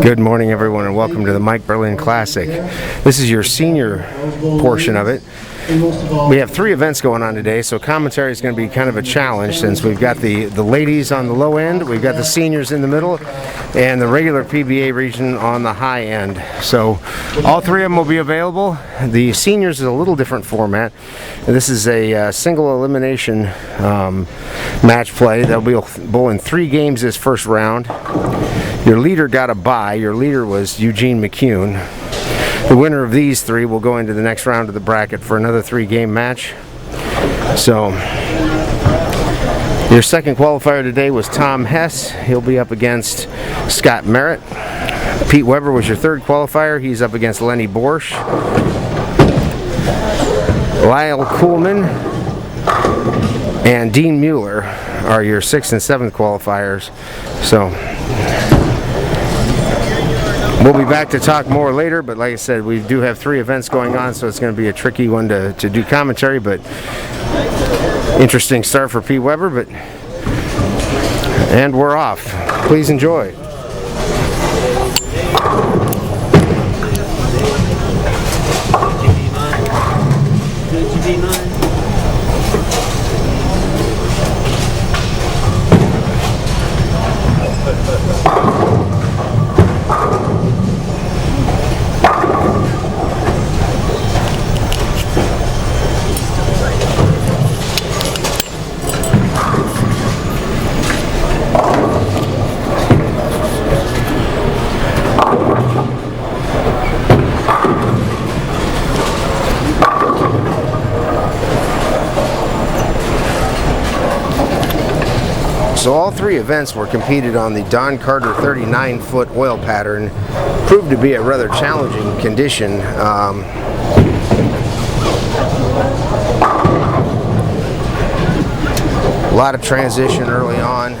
Good morning, everyone, and welcome to the Mike Berlin Classic. This is your senior portion of it. We have 3 events going on today, so commentary is going to be kind of a challenge since we've got the ladies on the low end, we've got the seniors in the middle, and the regular PBA region on the high end. So all 3 of them will be available. The seniors is a little different format. This is a single elimination match play. They'll be bowling 3 games this first round. Your leader got a bye. Your leader was Eugene McCune. The winner of these 3 will go into the next round of the bracket for another 3-game match. So, your second qualifier today was Tom Hess. He'll be up against Scott Merritt. Pete Weber was your 3rd qualifier. He's up against Lenny Borsch. Lyle Kuhlman and Dean Mueller are your 6th and 7th qualifiers. So, we'll be back to talk more later, but like I said, we do have 3 events going on, so it's going to be a tricky one to do commentary, but interesting start for Pete Weber, and we're off. Please enjoy. So all 3 events were competed on the Don Carter 39-foot oil pattern. Proved to be a rather challenging condition. A lot of transition early on.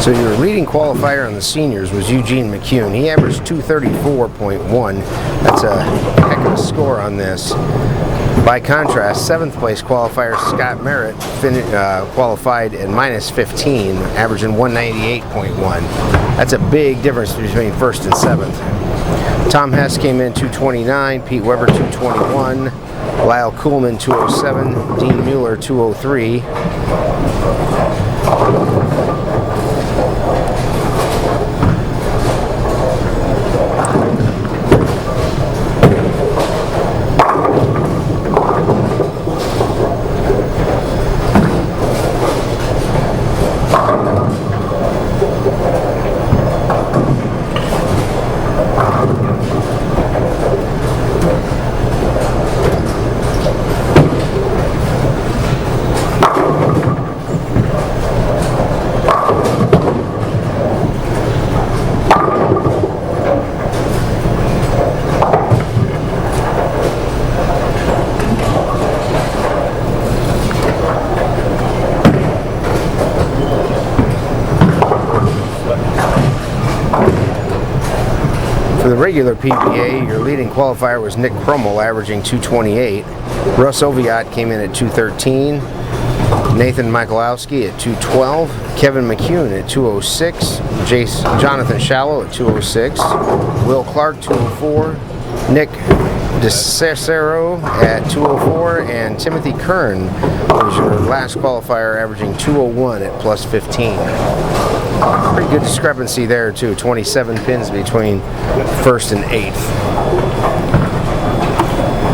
So your leading qualifier on the seniors was Eugene McCune. He averaged 234.1. That's a heck of a score on this. By contrast, 7th place qualifier Scott Merritt qualified at -15, averaging 198.1. That's a big difference between 1st and 7th. Tom Hess came in 229, Pete Weber 221, Lyle Kuhlman 207, Dean Mueller 203. For the regular PBA, your leading qualifier was Nick Crummell, averaging 228. Russ Oviatt came in at 213. Nathan Michalowski at 212. Kevin McCune at 206. Jonathan Shallow at 206. Will Clark 204. Nick DeCicero at 204, and Timothy Kern was your last qualifier, averaging 201 at +15. Pretty good discrepancy there too, 27 pins between 1st and 8th.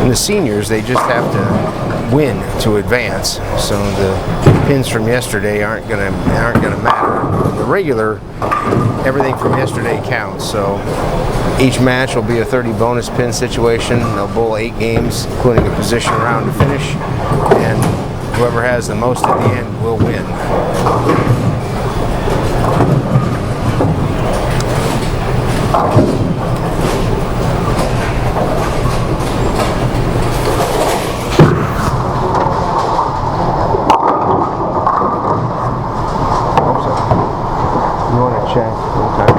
And the seniors, they just have to win to advance. So the pins from yesterday aren't gonna matter. The regular, everything from yesterday counts. So each match will be a 30 bonus pin situation. They'll bowl 8 games, including a position round to finish, and whoever has the most at the end will win. Check. Okay.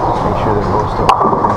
Just make sure they're both still open.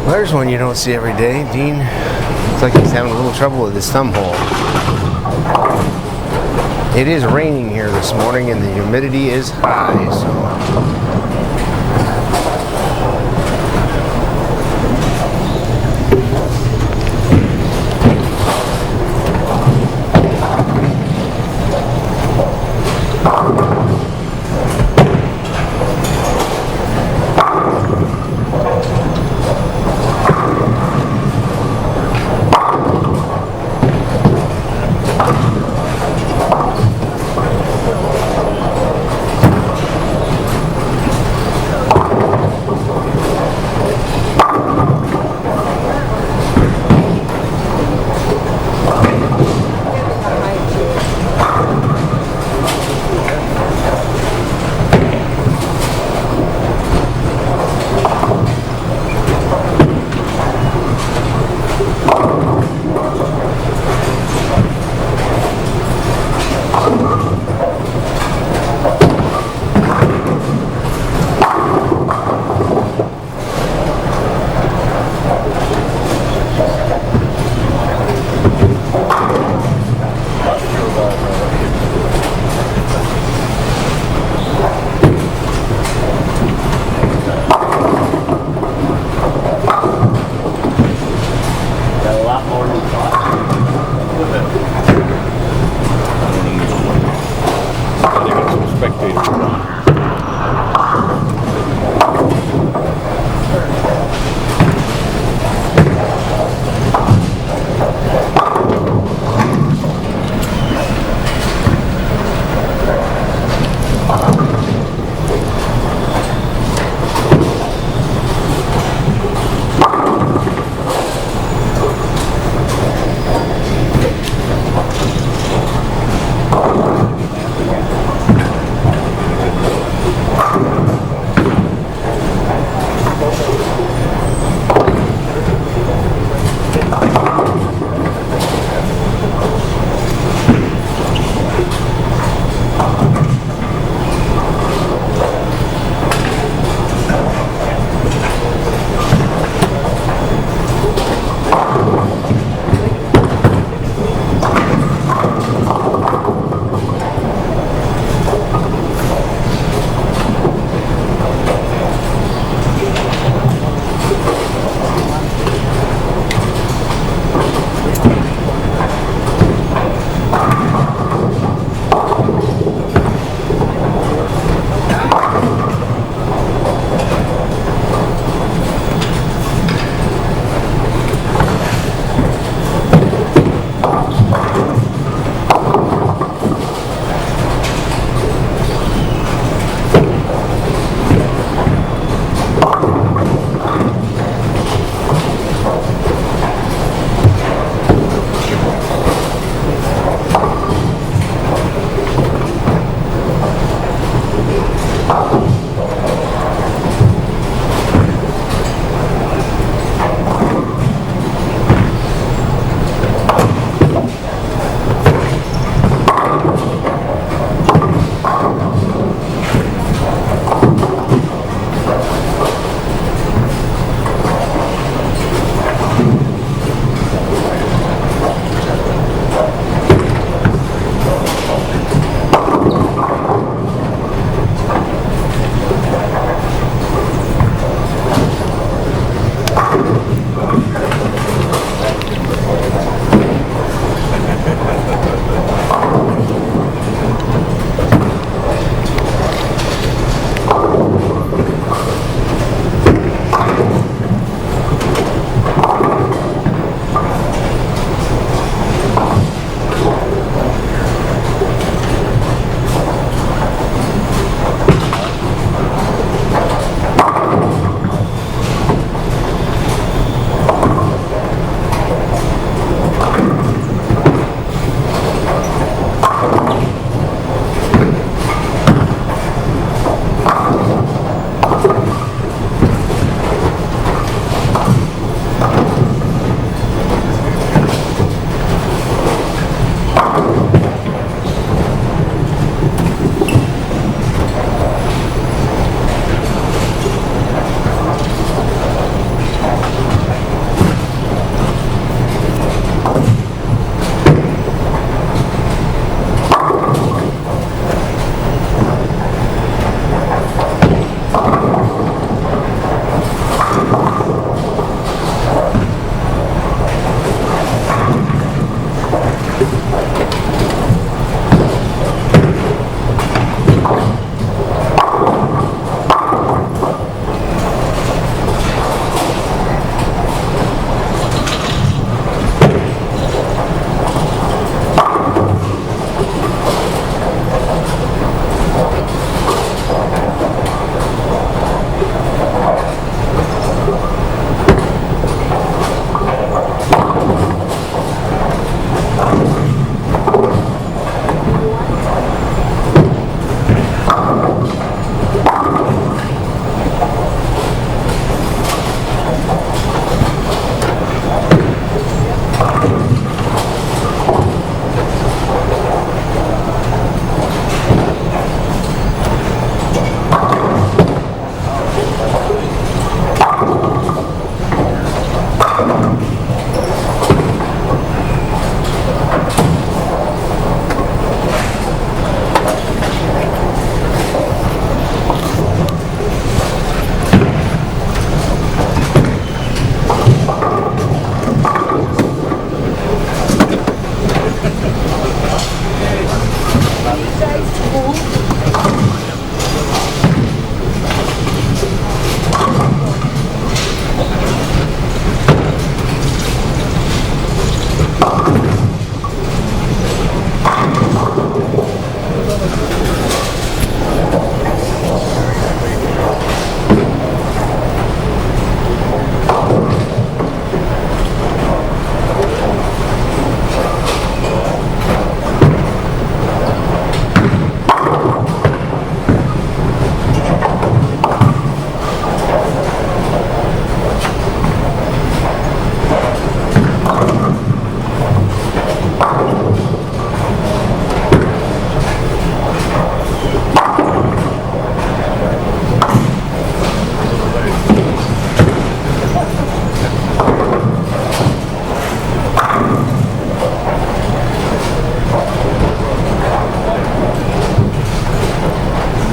There's one you don't see every day. Dean looks like he's having a little trouble with his thumb hole. It is raining here this morning and the humidity is high, so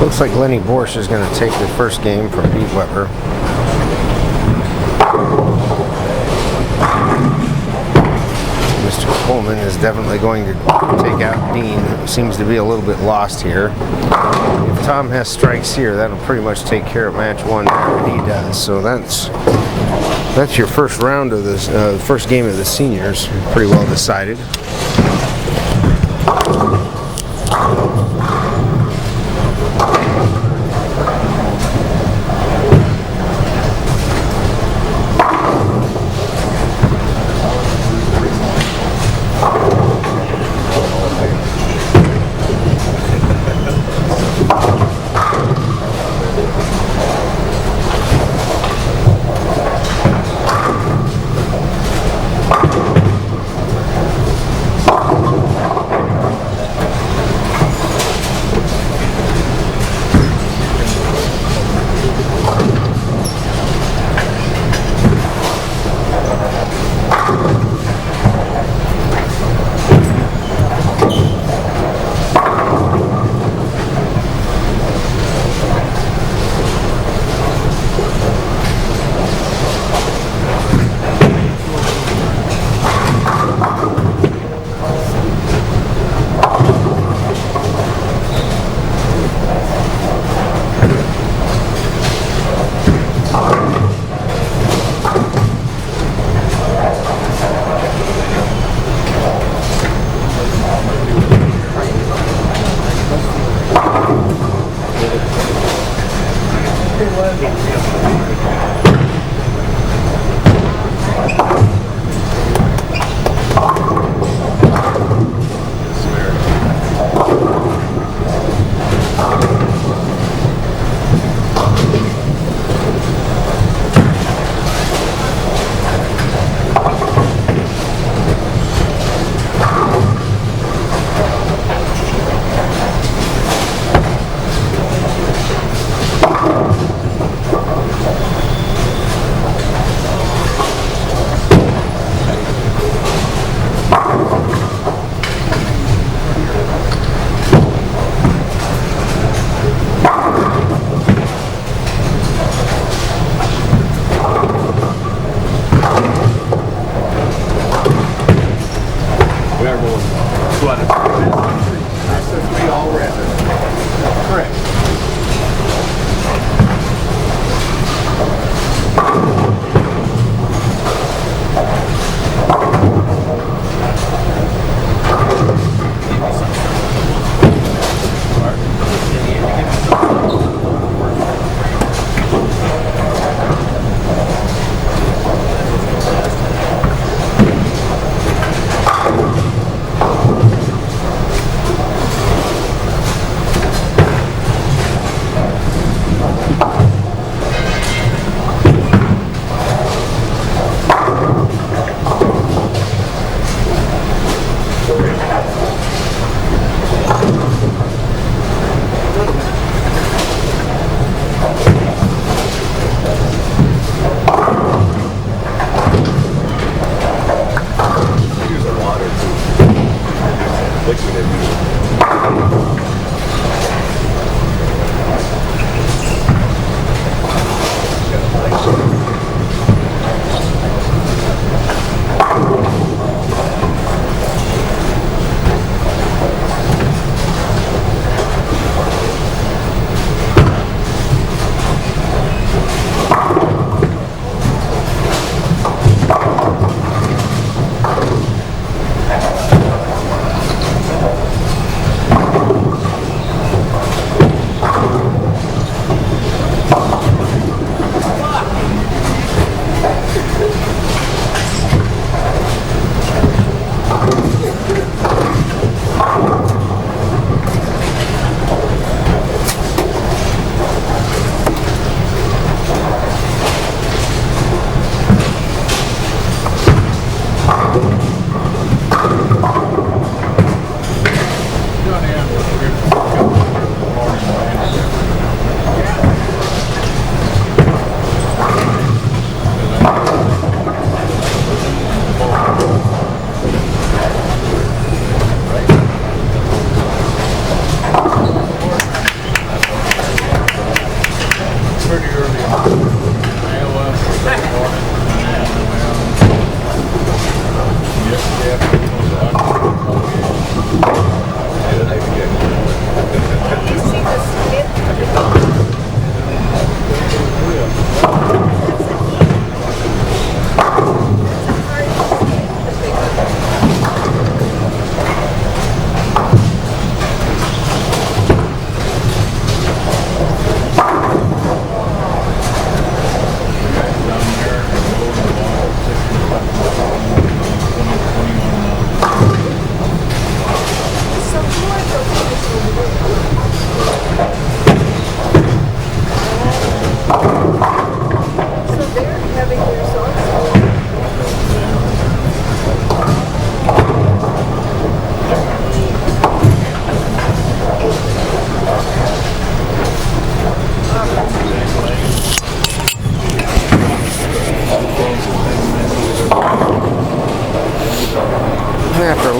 Looks like Lenny Borsch is going to take the first game from Pete Weber. Mr. Coleman is definitely going to take out Dean, who seems to be a little bit lost here. If Tom has strikes here, that'll pretty much take care of match one, and he does. So that's your first round of this first game of the seniors. Pretty well decided.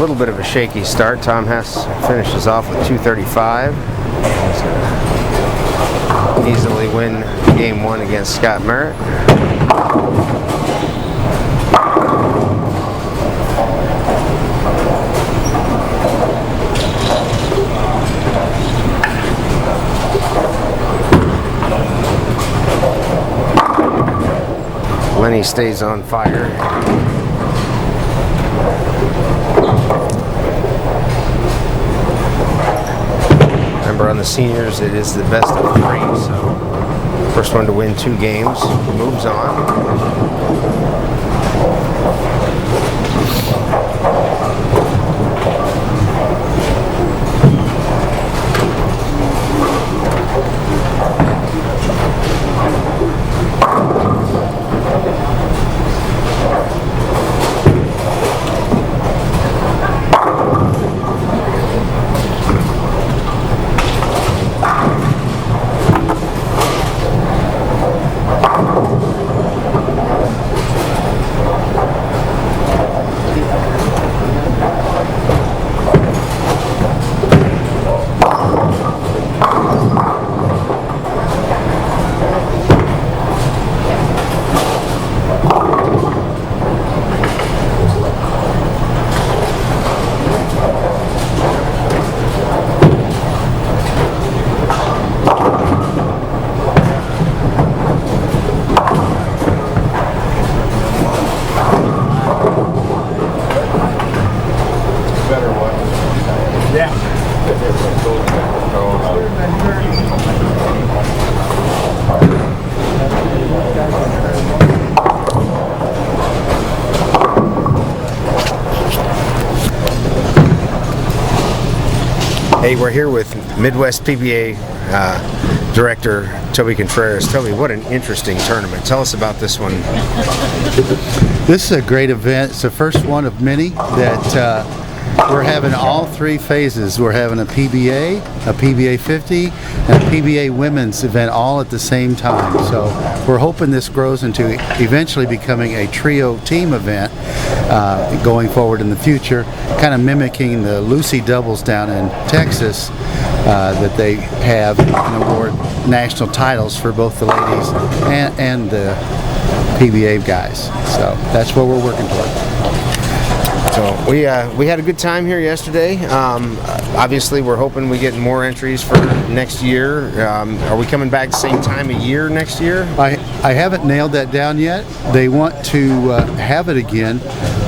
little bit of a shaky start. Tom Hess finishes off with 235. He's going to easily win game 1 against Scott Merritt. Lenny stays on fire. Remember, on the seniors, it is the best of 3, so first one to win 2 games moves on. Hey, we're here with Midwest PBA Director Toby Contreras. Toby, what an interesting tournament. Tell us about this one. This is a great event. It's the first one of many that we're having all 3 phases. We're having a PBA, a PBA50, and a PBA women's event all at the same time. So we're hoping this grows into eventually becoming a trio team event going forward in the future, kind of mimicking the Lucy doubles down in Texas that they have and award national titles for both the ladies and the PBA guys. So that's what we're working toward. So we had a good time here yesterday. Obviously, we're hoping we get more entries for next year. Are we coming back the same time of year next year? I haven't nailed that down yet. They want to have it again.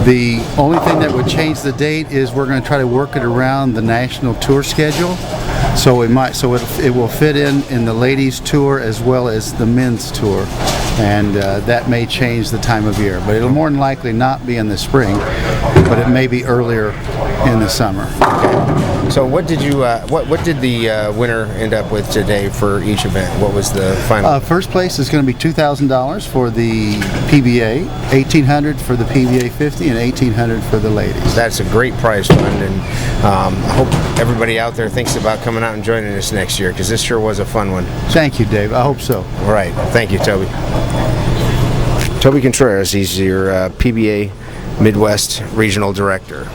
The only thing that would change the date is we're going to try to work it around the national tour schedule. So it will fit in the ladies tour as well as the men's tour, and that may change the time of year, but it'll more than likely not be in the spring, but it may be earlier in the summer. Okay. So what did you what did the winner end up with today for each event? What was the final? First place is going to be $2,000 for the PBA, $1,800 for the PBA50, and $1,800 for the ladies. That's a great prize fund, and I hope everybody out there thinks about coming out and joining us next year, because this sure was a fun one. Thank you, Dave. I hope so. All right. Thank you, Toby. Toby Contreras, he's your PBA Midwest Regional Director.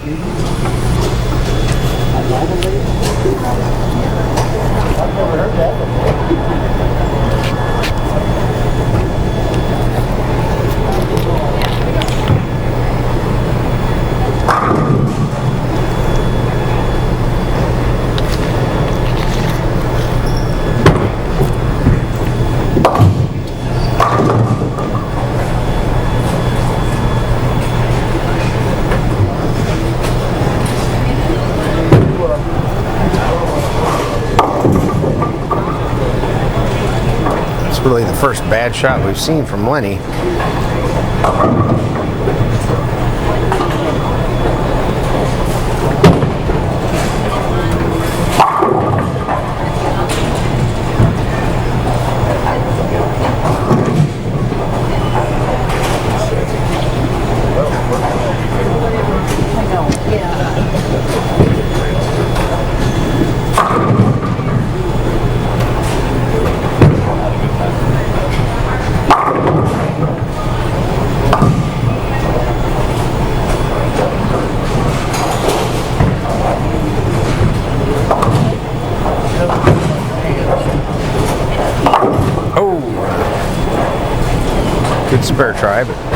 Really the first bad shot we've seen from Lenny. Fair try, but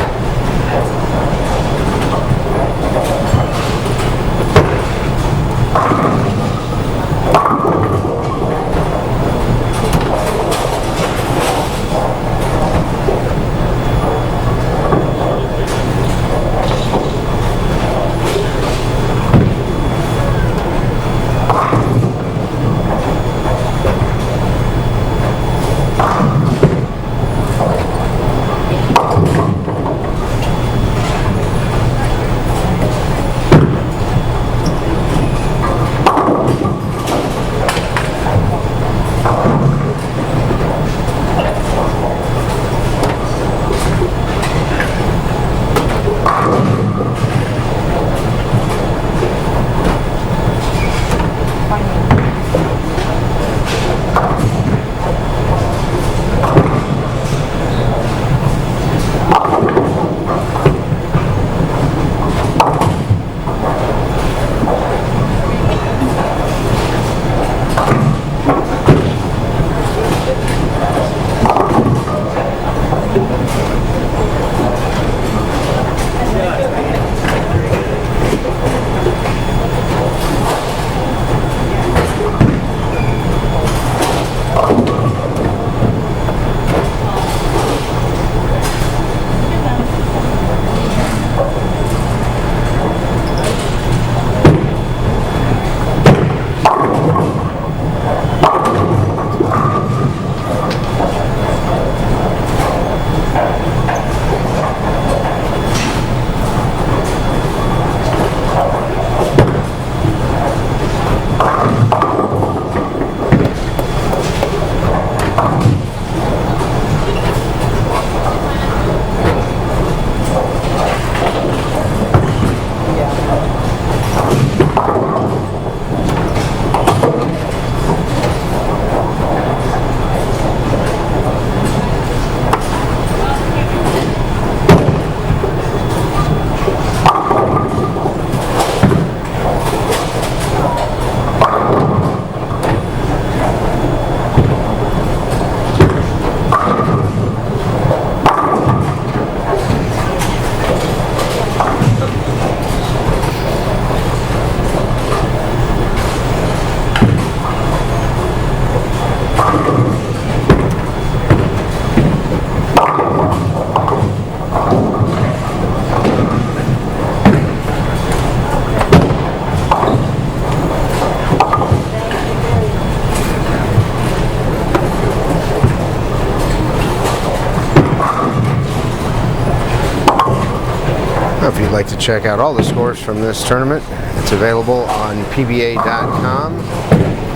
if you'd like to check out all the scores from this tournament, it's available on PBA.com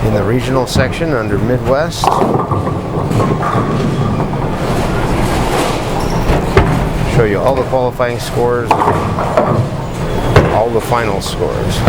in the regional section under Midwest. Show you all the qualifying scores, all the final scores.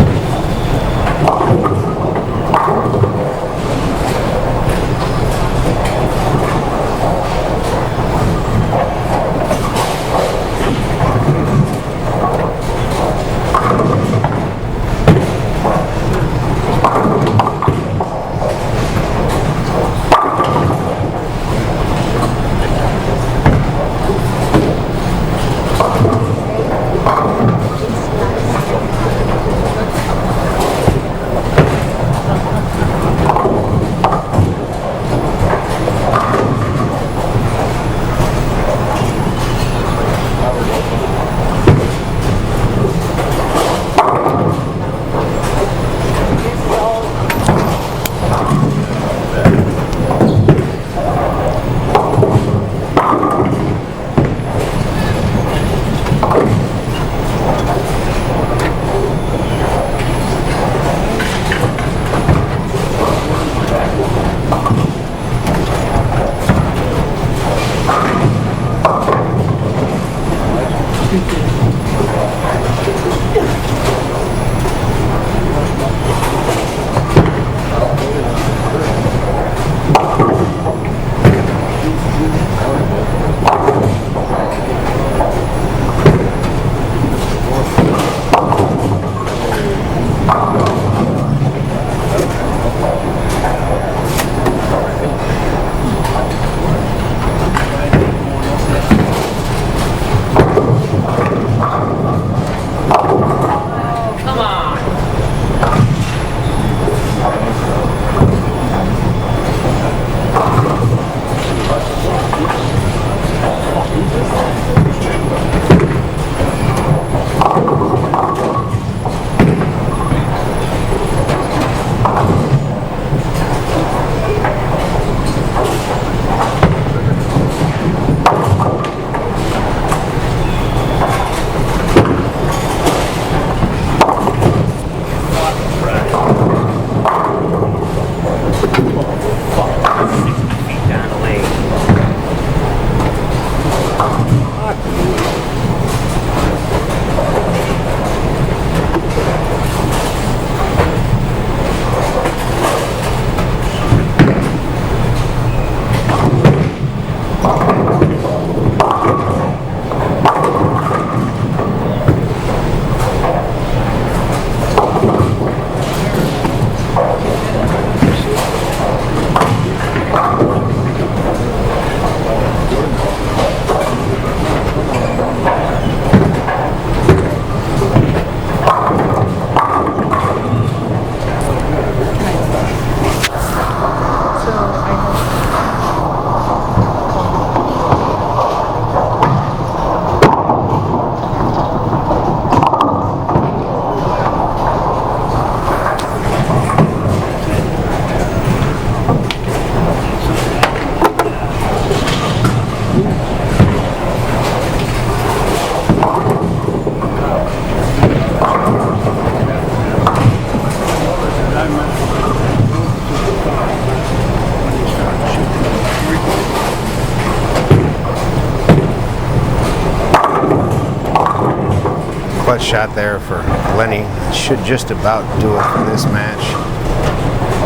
Clutch shot there for Lenny. Should just about do it for this match.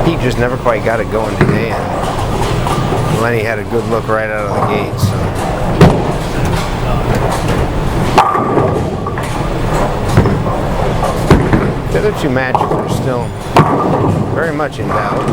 He just never quite got it going today, and Lenny had a good look right out of the gate. So the other two matches are still very much in doubt.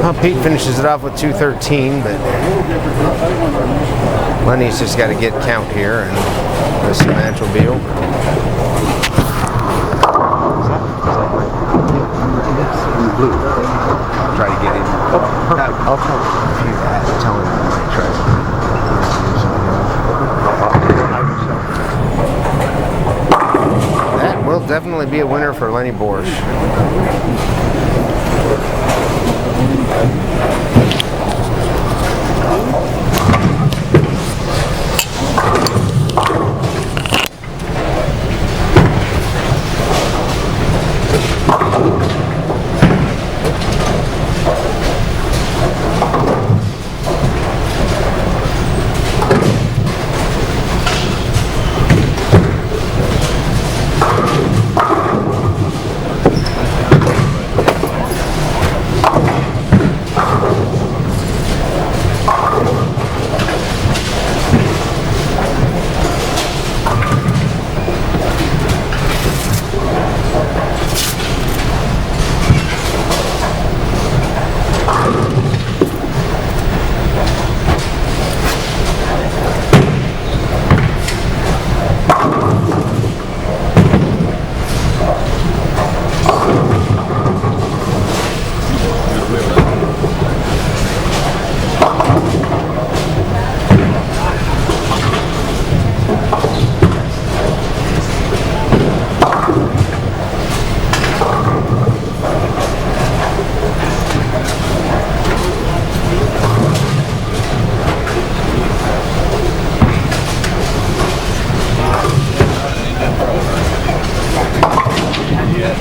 Well, Pete finishes it off with 213, but Lenny's just got to get count here, and this match will be over. I'll try to get him. Oh, perfect. I'll tell him I might try. That will definitely be a winner for Lenny Borsch.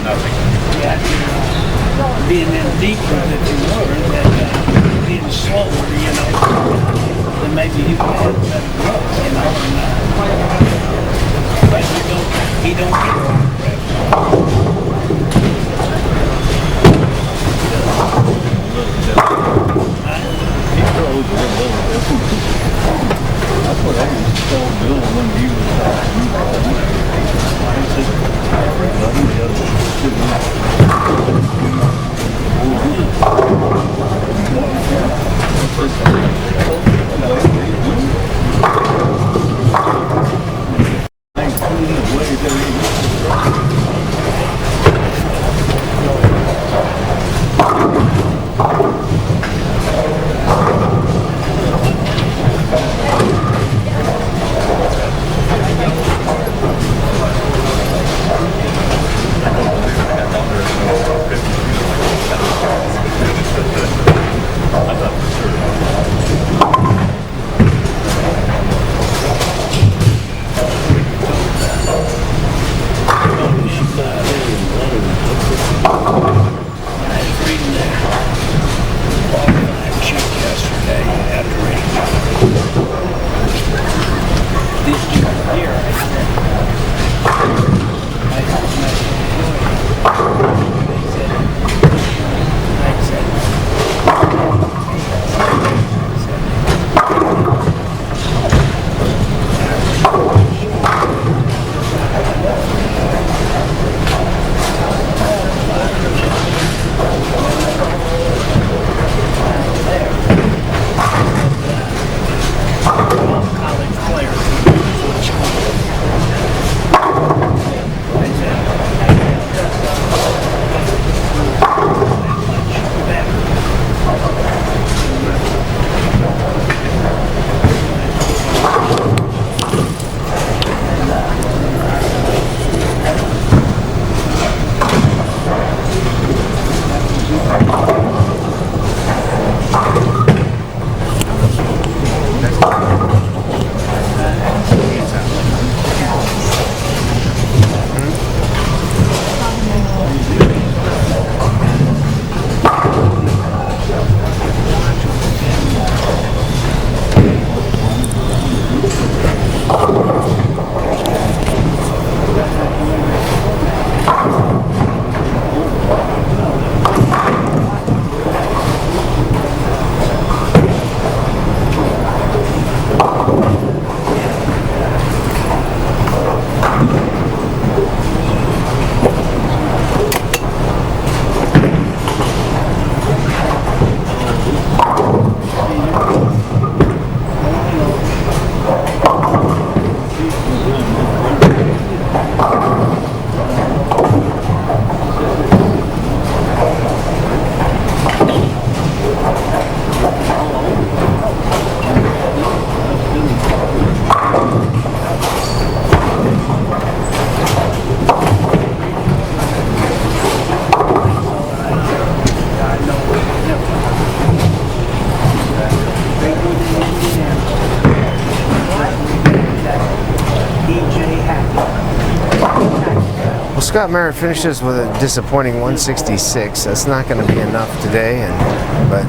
Yeah, being in deeper that you were, that being slower, you know, then maybe you could have better luck, you know. But he don't get a lot of That's what I used to tell Bill when he was Scott Merritt finishes with a disappointing 166. That's not going to be enough today, but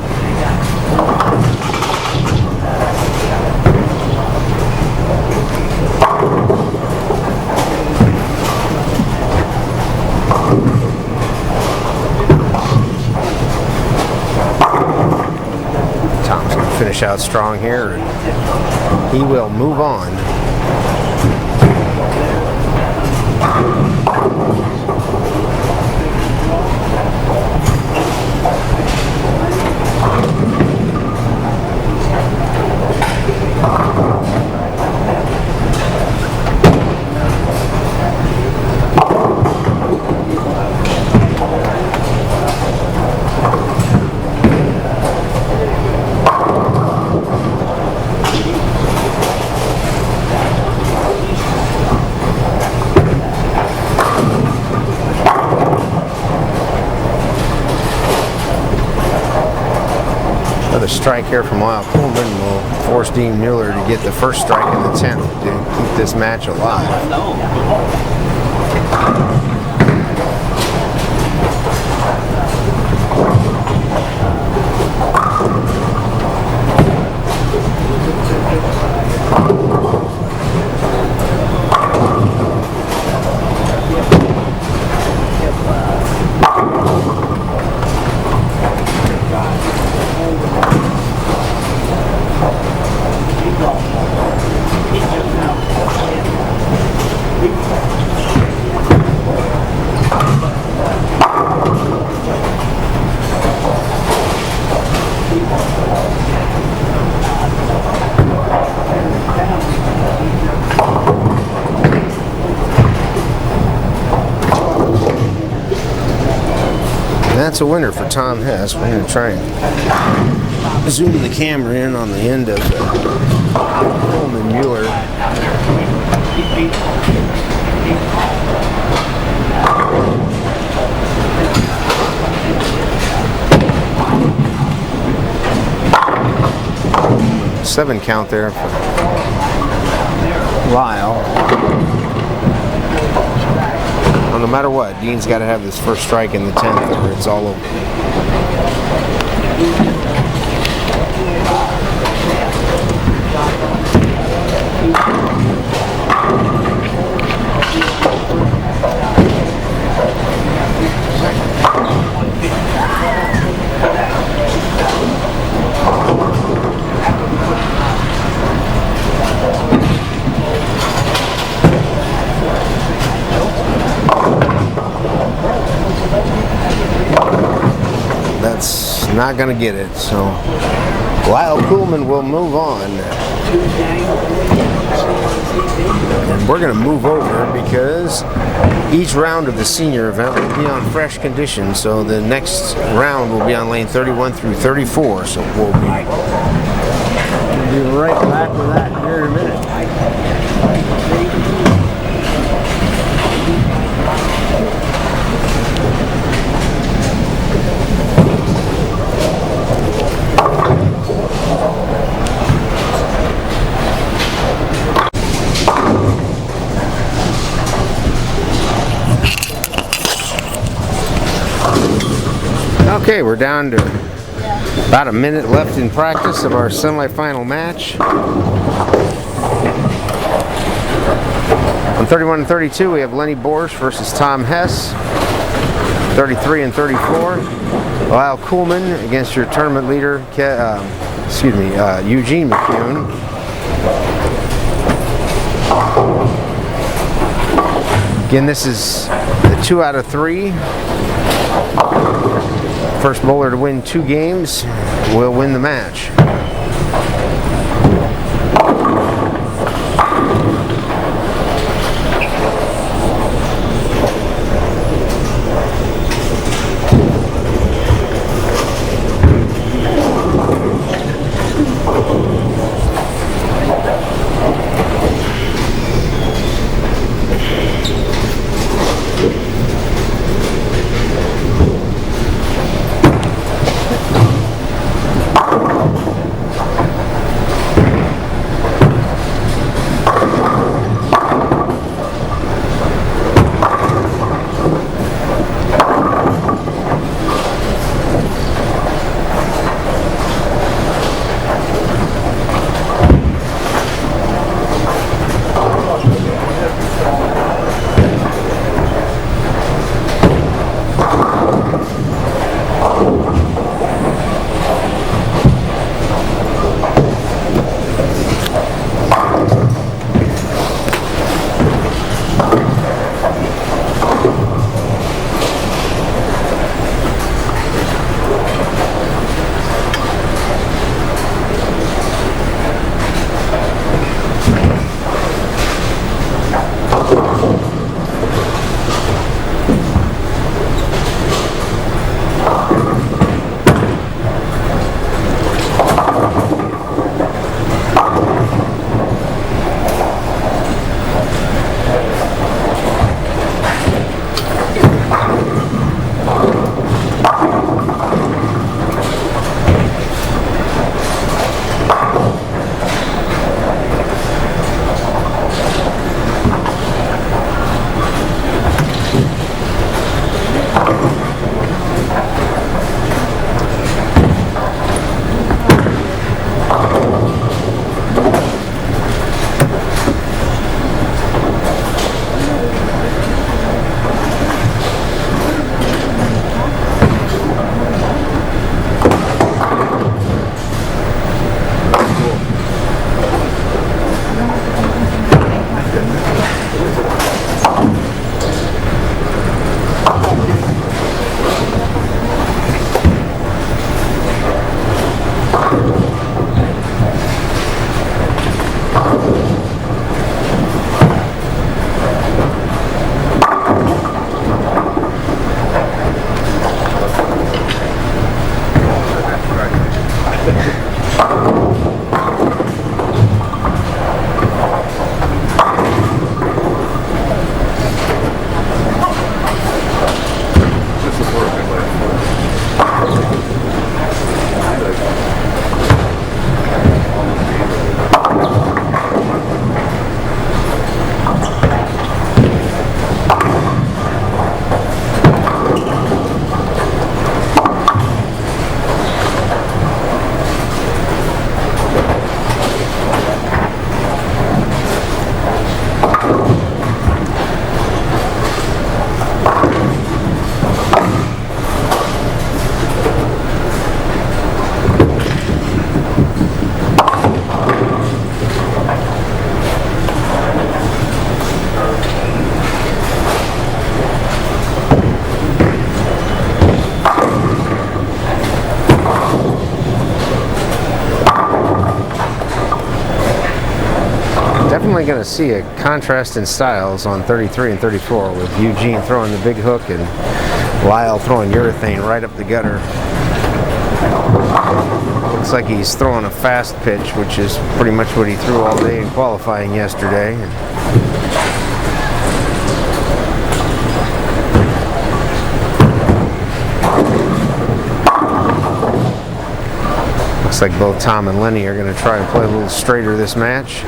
Tom's going to finish out strong here. He will move on. Another strike here from Lyle Pullman will force Dean Mueller to get the first strike in the 10th to keep this match alive. That's a winner for Tom Hess. We're going to try and zoom the camera in on the end of Coleman Mueller. Seven count there for Lyle. Well, no matter what, Dean's got to have this first strike in the 10th or it's all over. That's not going to get it, so Lyle Kuhlman will move on. And we're going to move over because each round of the senior event will be on fresh conditions, so the next round will be on lane 31 through 34, so we'll be right back with that here in a minute. Okay, we're down to about a minute left in practice of our semifinal match. On 31 and 32, we have Lenny Borsch versus Tom Hess. 33 and 34, Lyle Kuhlman against your tournament leader, Eugene McCune. Again, this is the 2 out of 3. First bowler to win 2 games will win the match. definitely going to see a contrast in styles on 33 and 34 with Eugene throwing the big hook and Lyle throwing urethane right up the gutter. Looks like he's throwing a fast pitch, which is pretty much what he threw all day in qualifying yesterday. Looks like both Tom and Lenny are going to try and play a little straighter this match.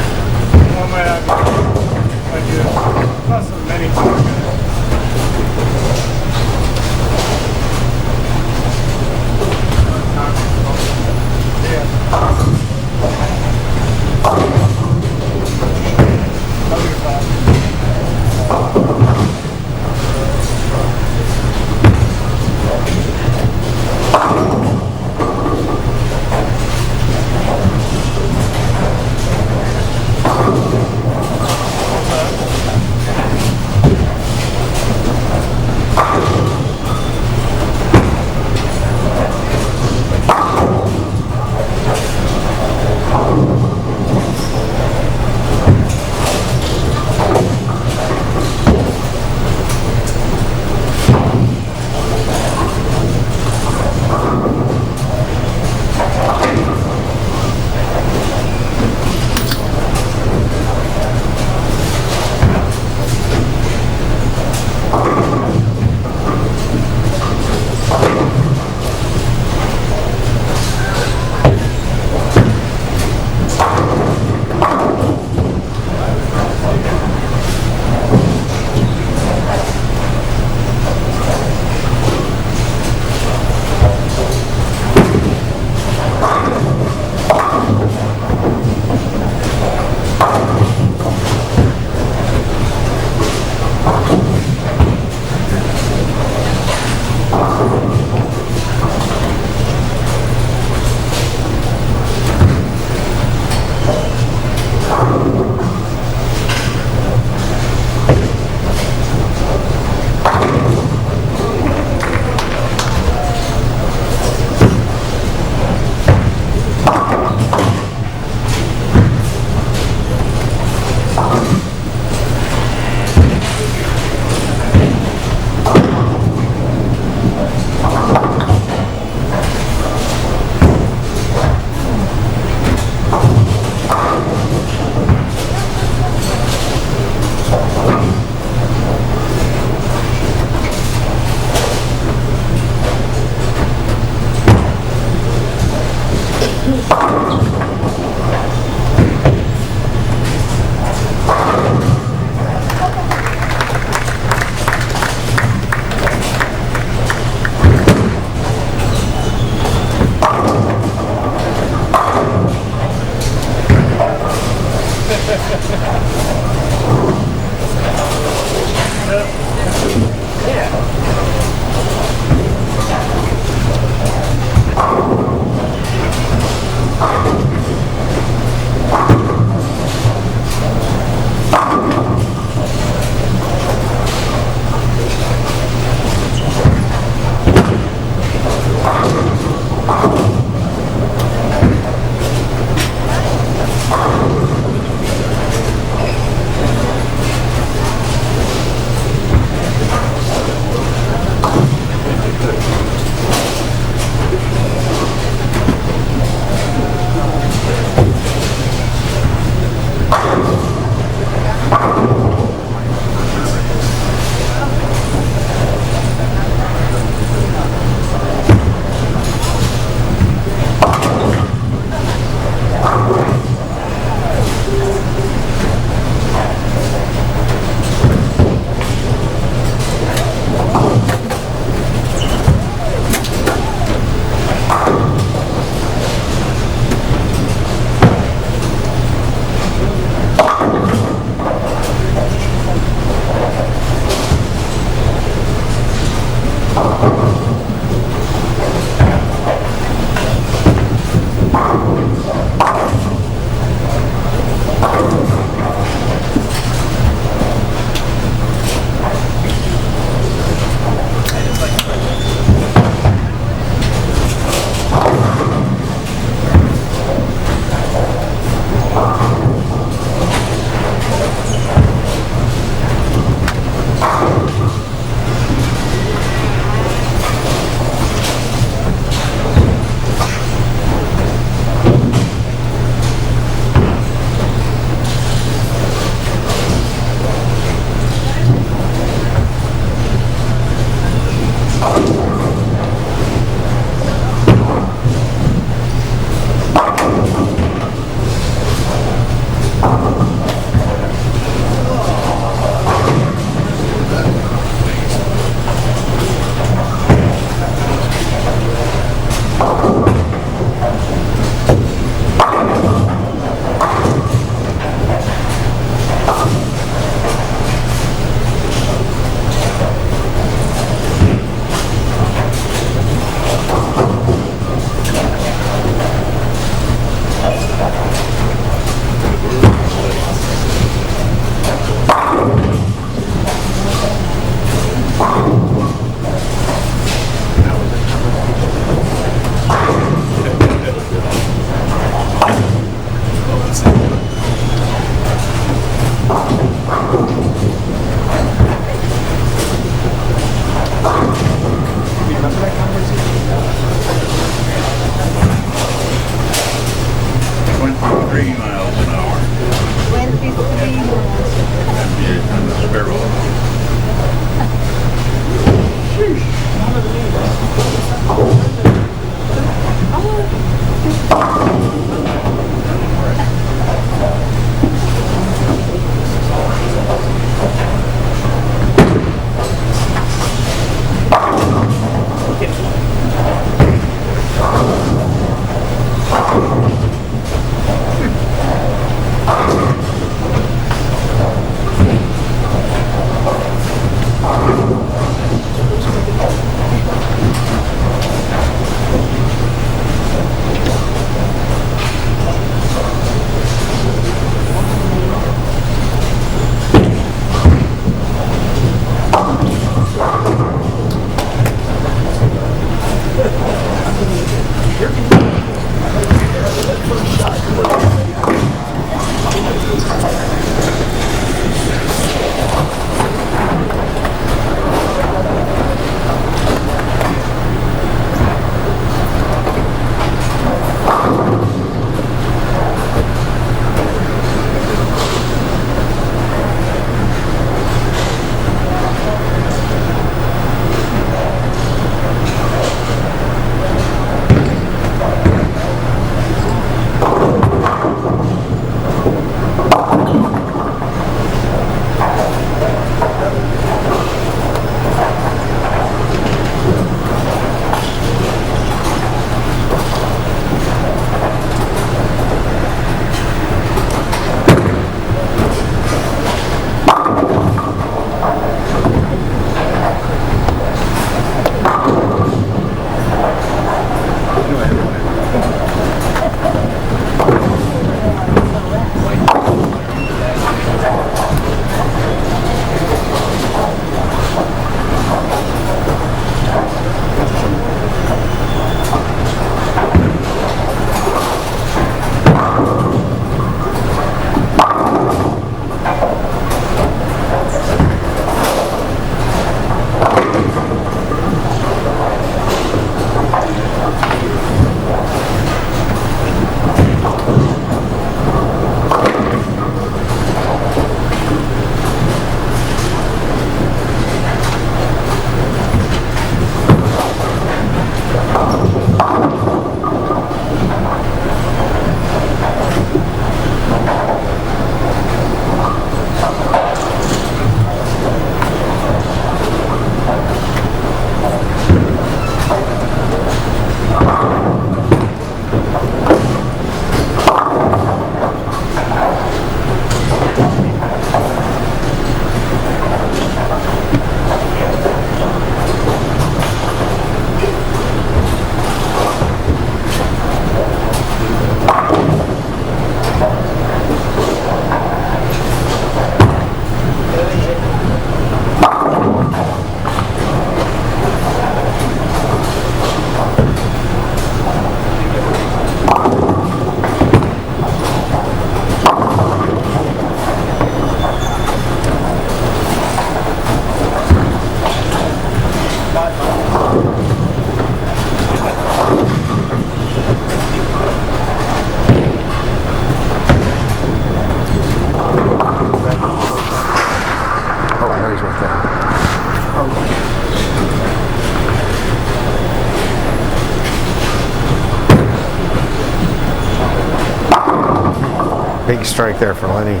Big strike there for Lenny.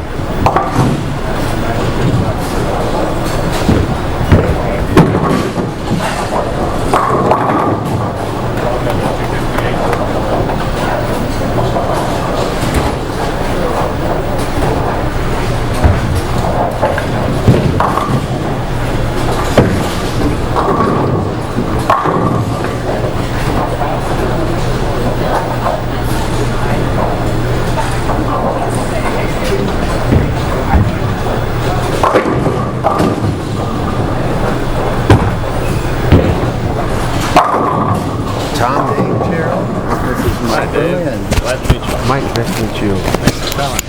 Mike, nice to meet you. Thanks for coming.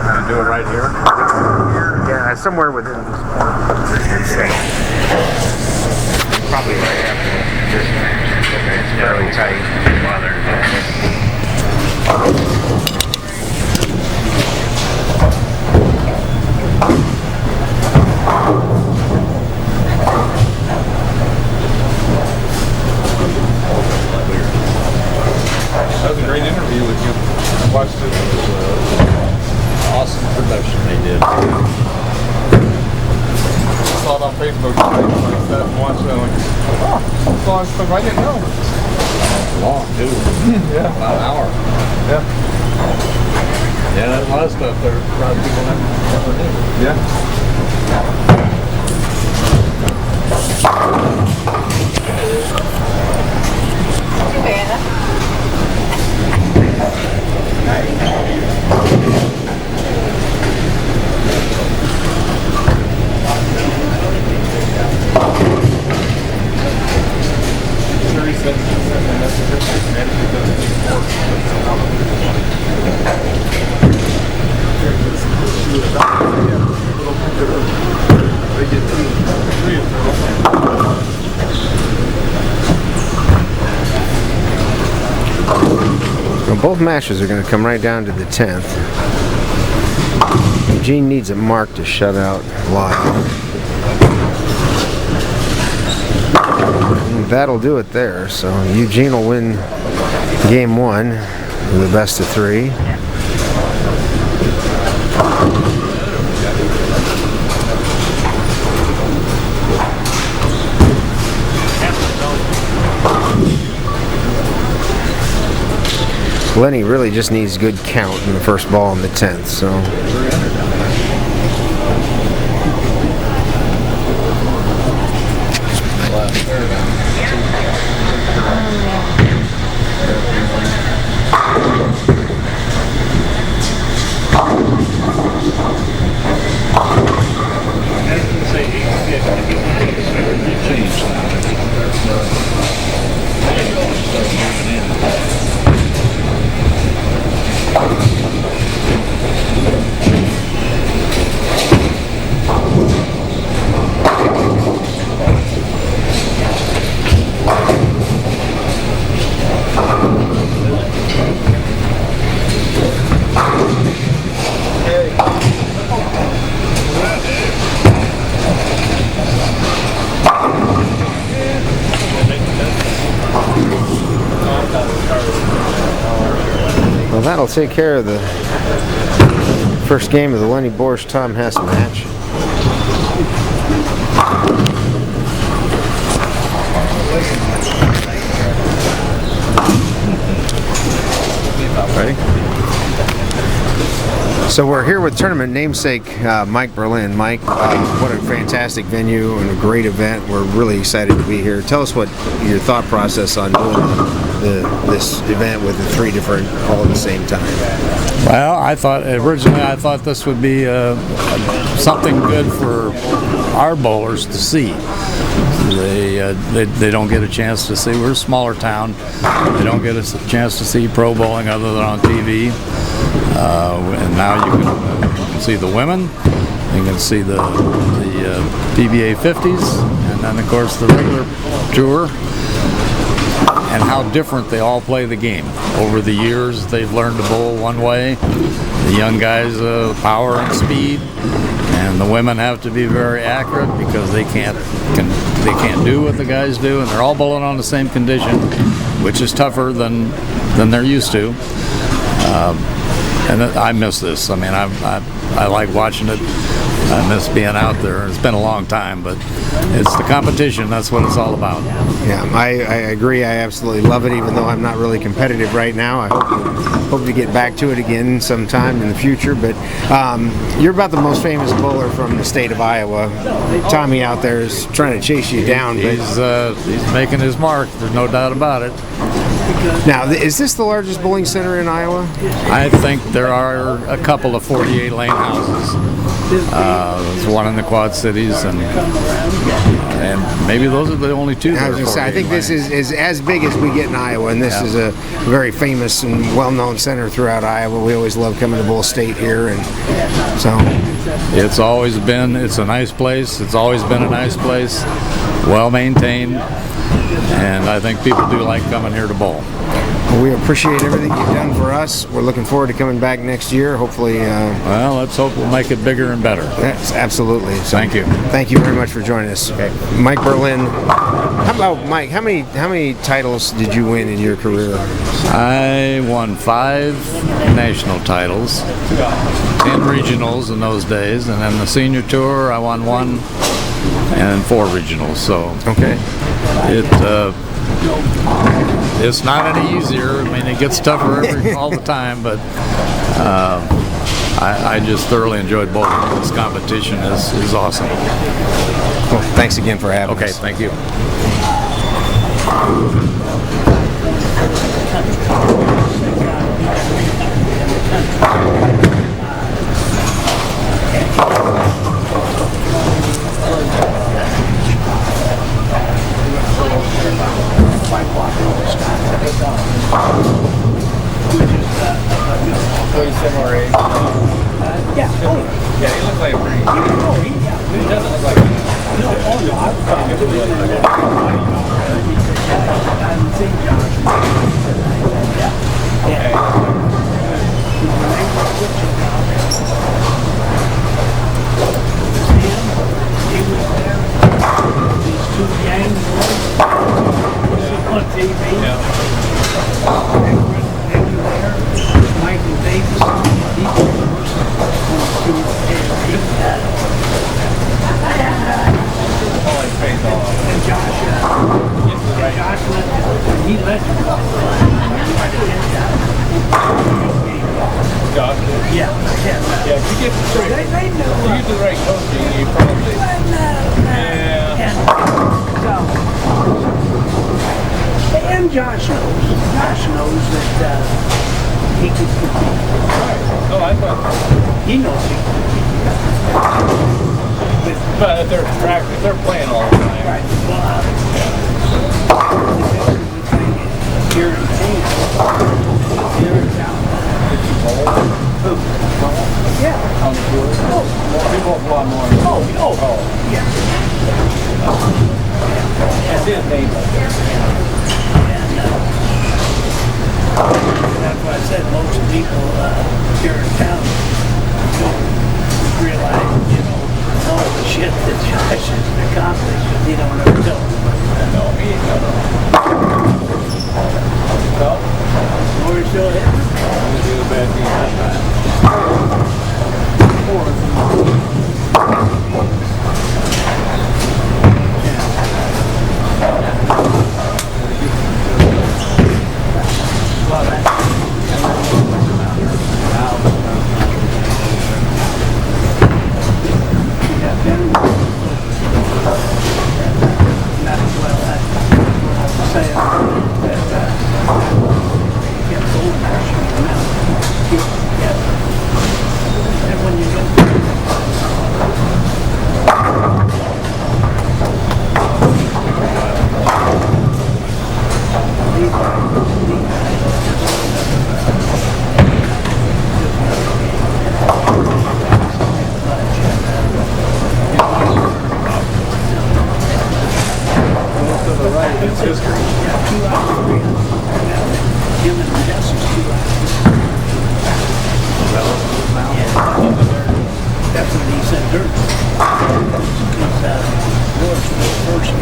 You do it right here? Yeah, somewhere within this. Probably right after this match. Okay, it's fairly tight. That was a great interview with you. I watched it. It was awesome production they did. I saw it on Facebook today, so I sat and watched it. I'm like, oh, that's a lot of stuff I didn't know. Long, too. Yeah. About an hour. Yeah. Yeah, there's a lot of stuff there. A lot of people never knew. Yeah. Well, both matches are going to come right down to the 10th. Eugene needs a mark to shut out Lyle. And that'll do it there. So Eugene will win game 1 with the best of 3. Lenny really just needs good count in the first ball in the 10th, so. Well, that'll take care of the first game of the Lenny Borsch-Tom Hess match. Ready? So we're here with tournament namesake Mike Berlin. Mike, what a fantastic venue and a great event. We're really excited to be here. Tell us what your thought process on doing this event with the 3 different all at the same time. Well, originally I thought this would be something good for our bowlers to see. They don't get a chance to see. We're a smaller town. They don't get a chance to see pro bowling other than on TV. And now you can see the women. You can see the PBA50s, and then of course the regular tour. And how different they all play the game. Over the years, they've learned to bowl one way. The young guys, power and speed, and the women have to be very accurate because they can't they can't do what the guys do, and they're all bowling on the same condition, which is tougher than they're used to. And I miss this. I mean, I like watching it. I miss being out there. It's been a long time, but it's the competition. That's what it's all about. Yeah, I agree. I absolutely love it, even though I'm not really competitive right now. I hope to get back to it again sometime in the future. But you're about the most famous bowler from the state of Iowa. Tommy out there is trying to chase you down. But He's making his mark. There's no doubt about it. now, is this the largest bowling center in Iowa? I think there are a couple of 48 lane houses. There's one in the Quad Cities, and maybe those are the only two. I was going to say, I think this is as big as we get in Iowa, and this is a very famous and well-known center throughout Iowa. We always love coming to Bull State here, and so it's always been. It's a nice place. It's always been a nice place, well maintained, and I think people do like coming here to bowl. we appreciate everything you've done for us. We're looking forward to coming back next year. Hopefully. Well, let's hope we'll make it bigger and better. Yes, absolutely. So, thank you. Thank you very much for joining us. Okay. Mike Berlin. How about Mike? How many titles did you win in your career? I won 5 national titles, 10 regionals in those days, and then the senior tour I won 1 and 4 regionals. So okay, it's not any easier. I mean, it gets tougher all the time, but I just thoroughly enjoyed bowling. This competition is awesome. Well, thanks again for having us. Okay, thank you. Yeah, he looks like a pretty. He doesn't look like Josh knows that he could compete. Oh, I thought. He knows he can compete. But if they're playing all the time. Right. Well, here in town. Here in town. Yeah. On the tour. People have a lot more. Oh. Yeah. That's his name. That's why I said most people here in town don't realize, all the shit that Josh has accomplished, and he don't ever tell them. No, he ain't got it. Well, We're still hitting. we do the bad thing that time. That's what he said, dirt. Because George was the first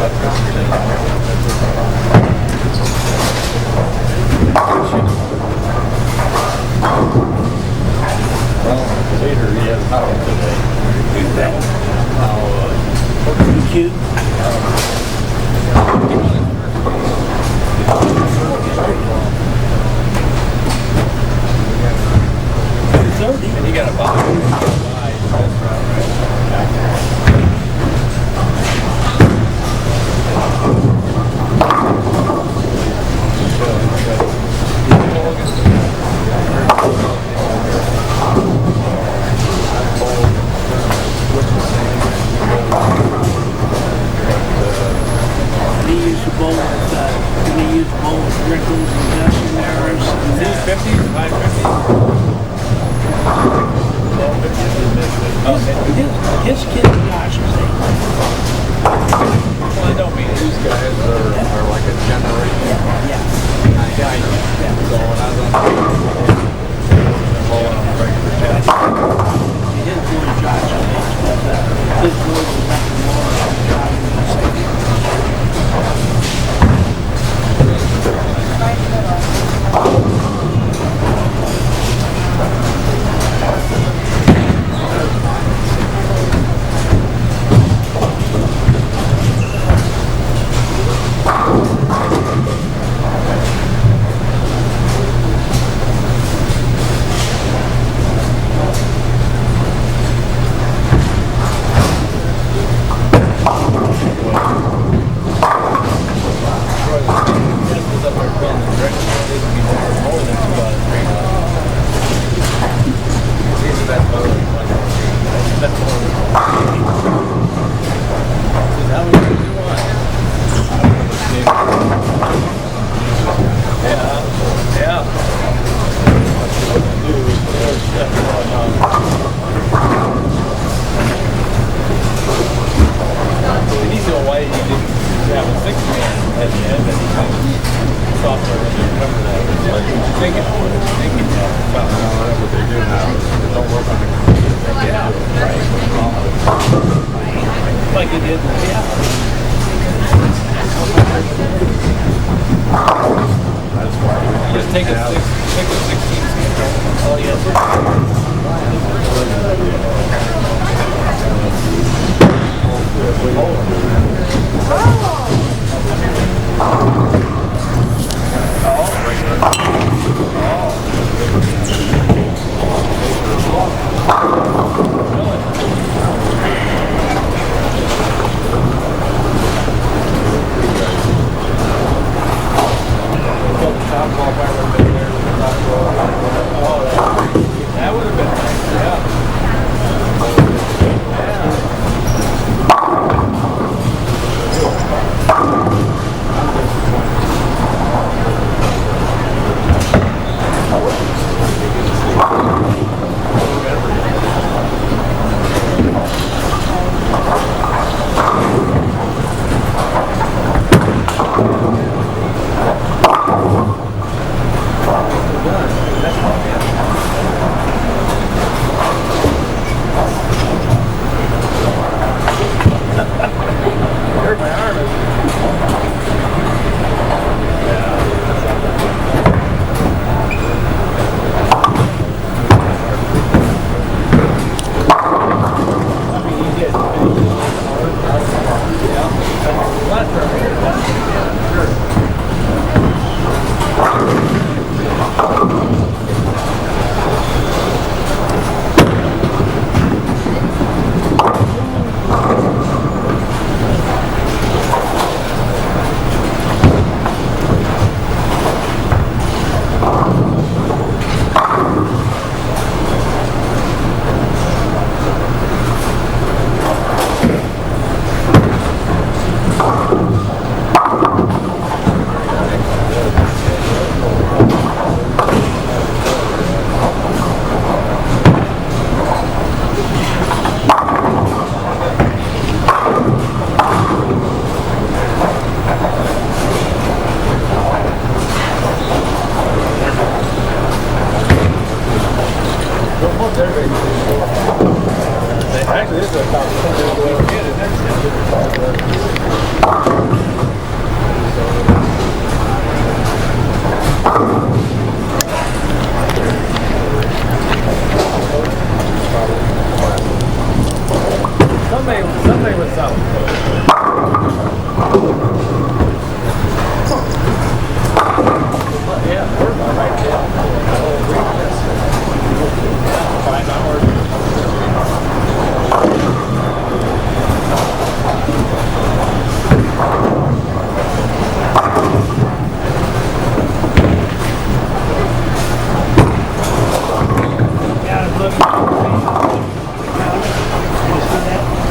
Later, he has nothing today. Cute. And you got a box. He used to bowl with Rickles and Justin Harris. Is 50 or 550? His kid Josh is 8. Well, I don't mean these guys are like a generation. Yeah. So when I was on the regular test, His boy Josh is 8. But his boy was nothing more than Josh was 8. Like he did, yeah. Just take a 16 Oh, top ball by right there.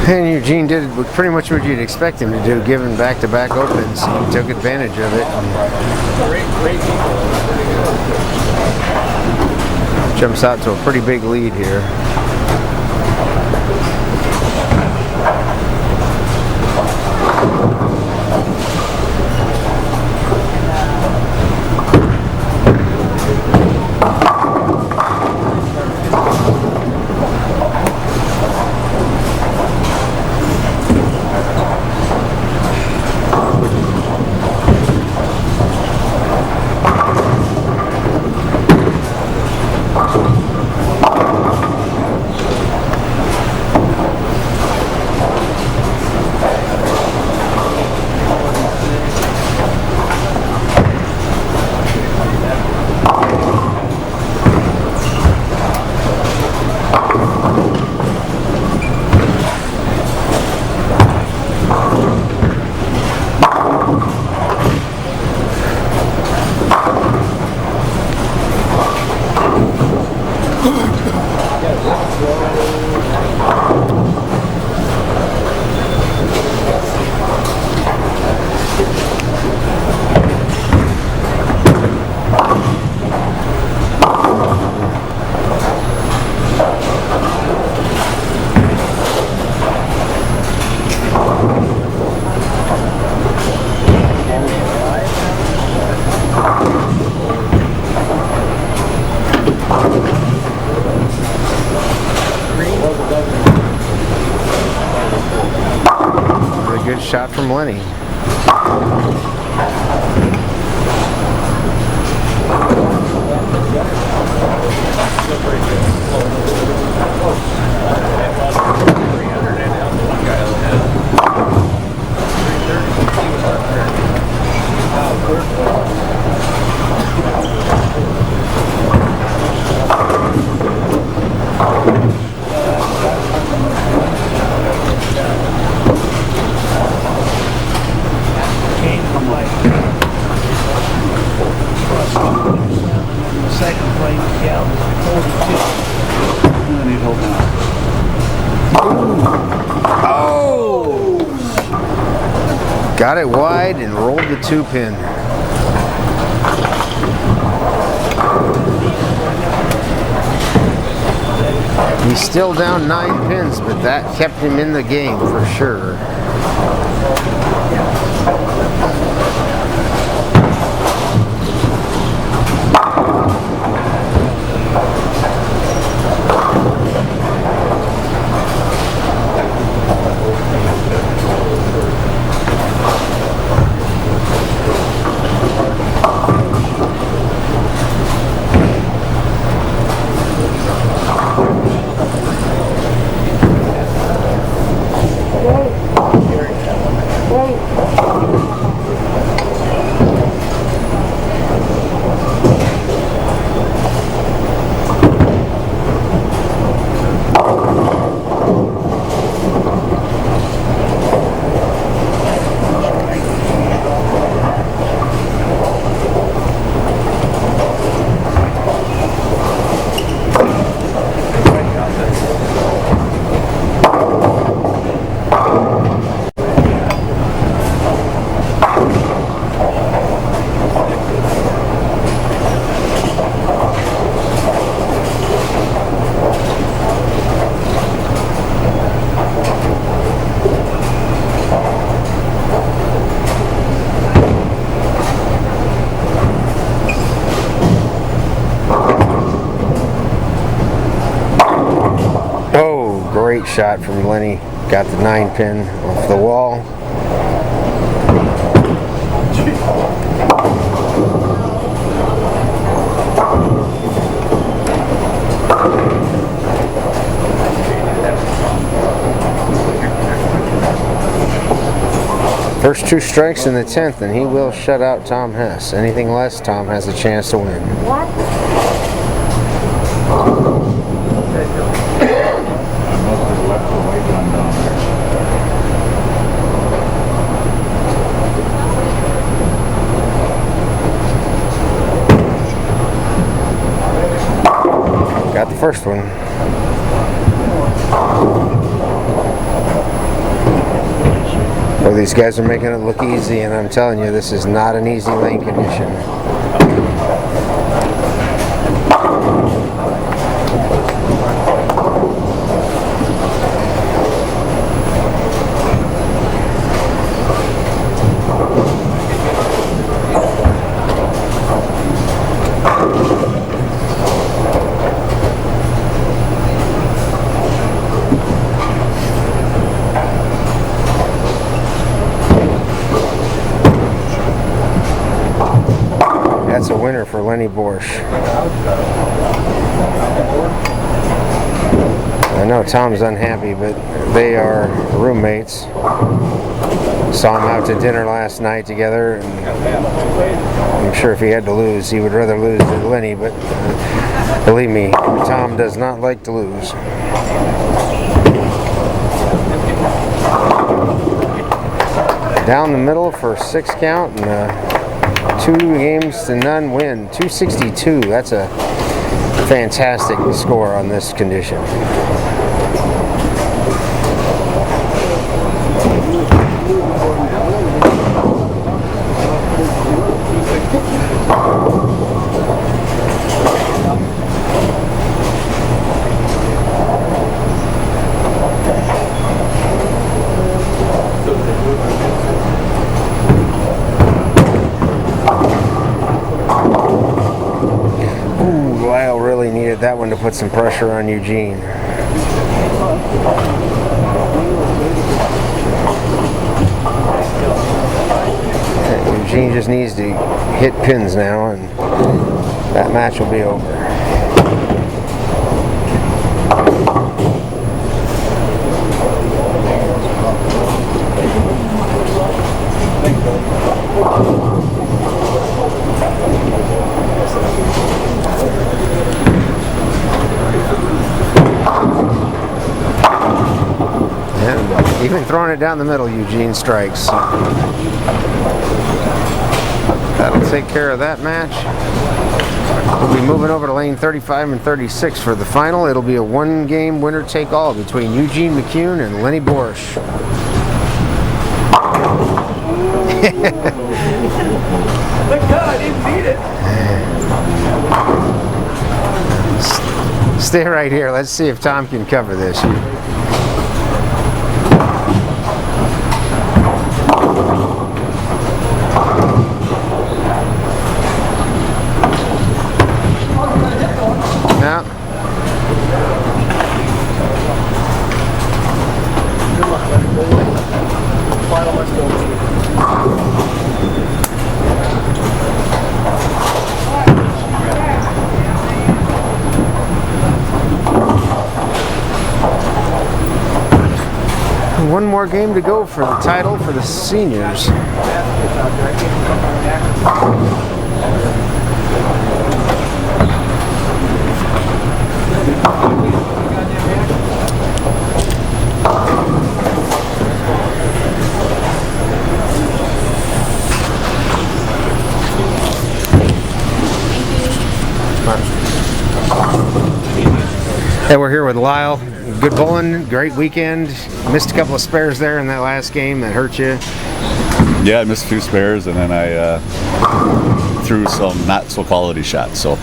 And Eugene did pretty much what you'd expect him to do, given back-to-back opens. He took advantage of it. Great people. Jumps out to a pretty big lead here. Good shot from Lenny. Second place, yeah, 42. And he's holding out. Oh! Got it wide and rolled the 2-pin. He's still down 9 pins, but that kept him in the game for sure. Great shot from Lenny. Got the 9-pin off the wall. First 2 strikes in the 10th, and he will shut out Tom Hess. Anything less, Tom has a chance to win. Got the first one. So these guys are making it look easy, and I'm telling you, this is not an easy lane condition. That's a winner for Lenny Borsch. I know Tom's unhappy, but they are roommates. Saw him out to dinner last night together, and I'm sure if he had to lose, he would rather lose than Lenny, but believe me, Tom does not like to lose. Down the middle for 6 count, and 2-0 win. 262. That's a fantastic score on this condition. Needed that one to put some pressure on Eugene. Eugene just needs to hit pins now, and that match will be over. Even throwing it down the middle, Eugene strikes. That'll take care of that match. We'll be moving over to lane 35 and 36 for the final. It'll be a 1-game winner-take-all between Eugene McCune and Lenny Borsch. But God, I didn't beat it. Stay right here. Let's see if Tom can cover this. No. One more game to go for the title for the seniors. Hey, we're here with Lyle. Good bowling, great weekend. Missed a couple of spares there in that last game that hurt you. Yeah, I missed a few spares, and then I threw some not so quality shots, so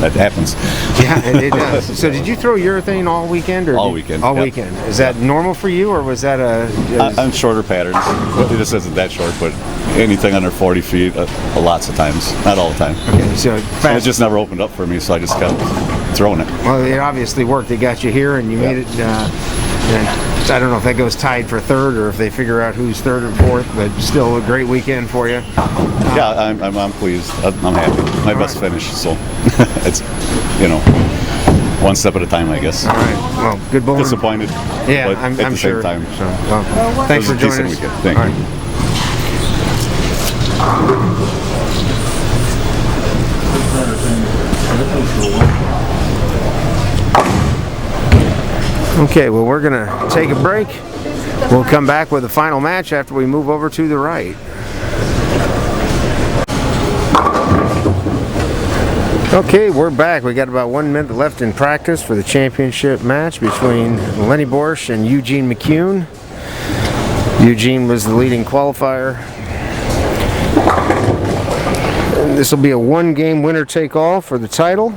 that happens. Yeah, it does. So did you throw urethane all weekend? Or all weekend. All yep. weekend. Is that normal for you, or was that on shorter patterns. It just isn't that short, but anything under 40 feet, lots of times. Not all the time. Okay, so fast. And it just never opened up for me, so I just kept throwing it. Well, it obviously worked. They got you here, and you made it. And I don't know if that goes tied for third, or if they figure out who's third or fourth. But still, a great weekend for you. Yeah, I'm pleased. I'm happy. My best finish, so it's one step at a time, I guess. All right. Well, good bowling. Disappointed. Yeah, but I'm at the sure. same time. So, well, thanks for joining us. Weekend. Thank you. Okay, well, we're going to take a break. We'll come back with the final match after we move over to the right. Okay, we're back. We got about 1 minute left in practice for the championship match between Lenny Borsch and Eugene McCune. Eugene was the leading qualifier. And this will be a one-game winner-take-all for the title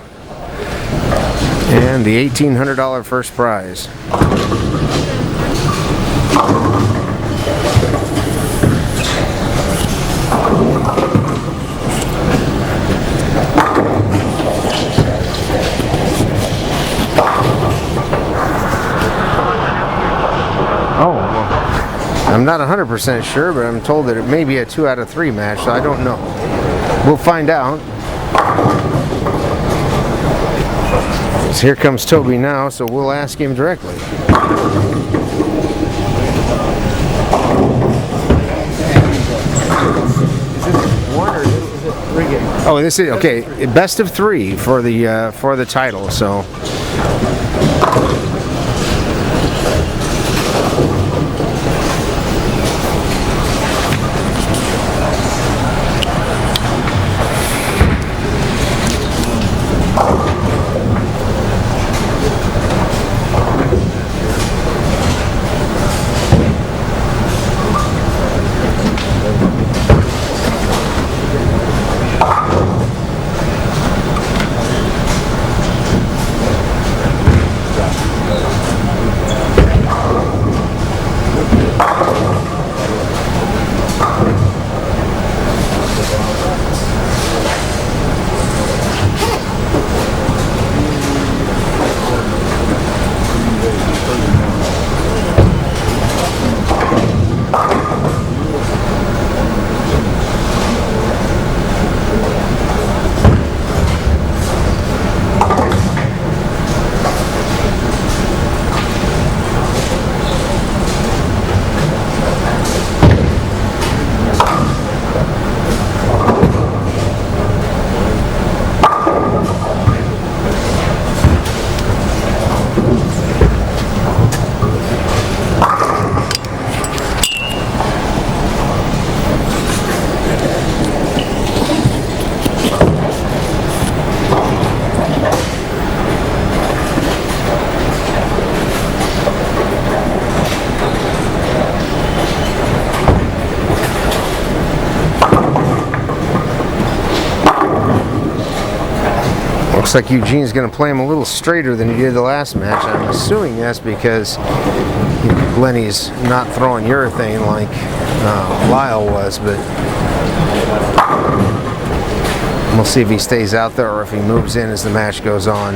and the $1,800 first prize. Oh, well, I'm not 100% sure, but I'm told that it may be a 2 out of 3 match, so I don't know. We'll find out. So here comes Toby now, so we'll ask him directly. Oh, this is okay. Best of 3 for the title. So. Looks like Eugene's going to play him a little straighter than he did the last match. I'm assuming that's because Lenny's not throwing urethane like Lyle was, but we'll see if he stays out there or if he moves in as the match goes on.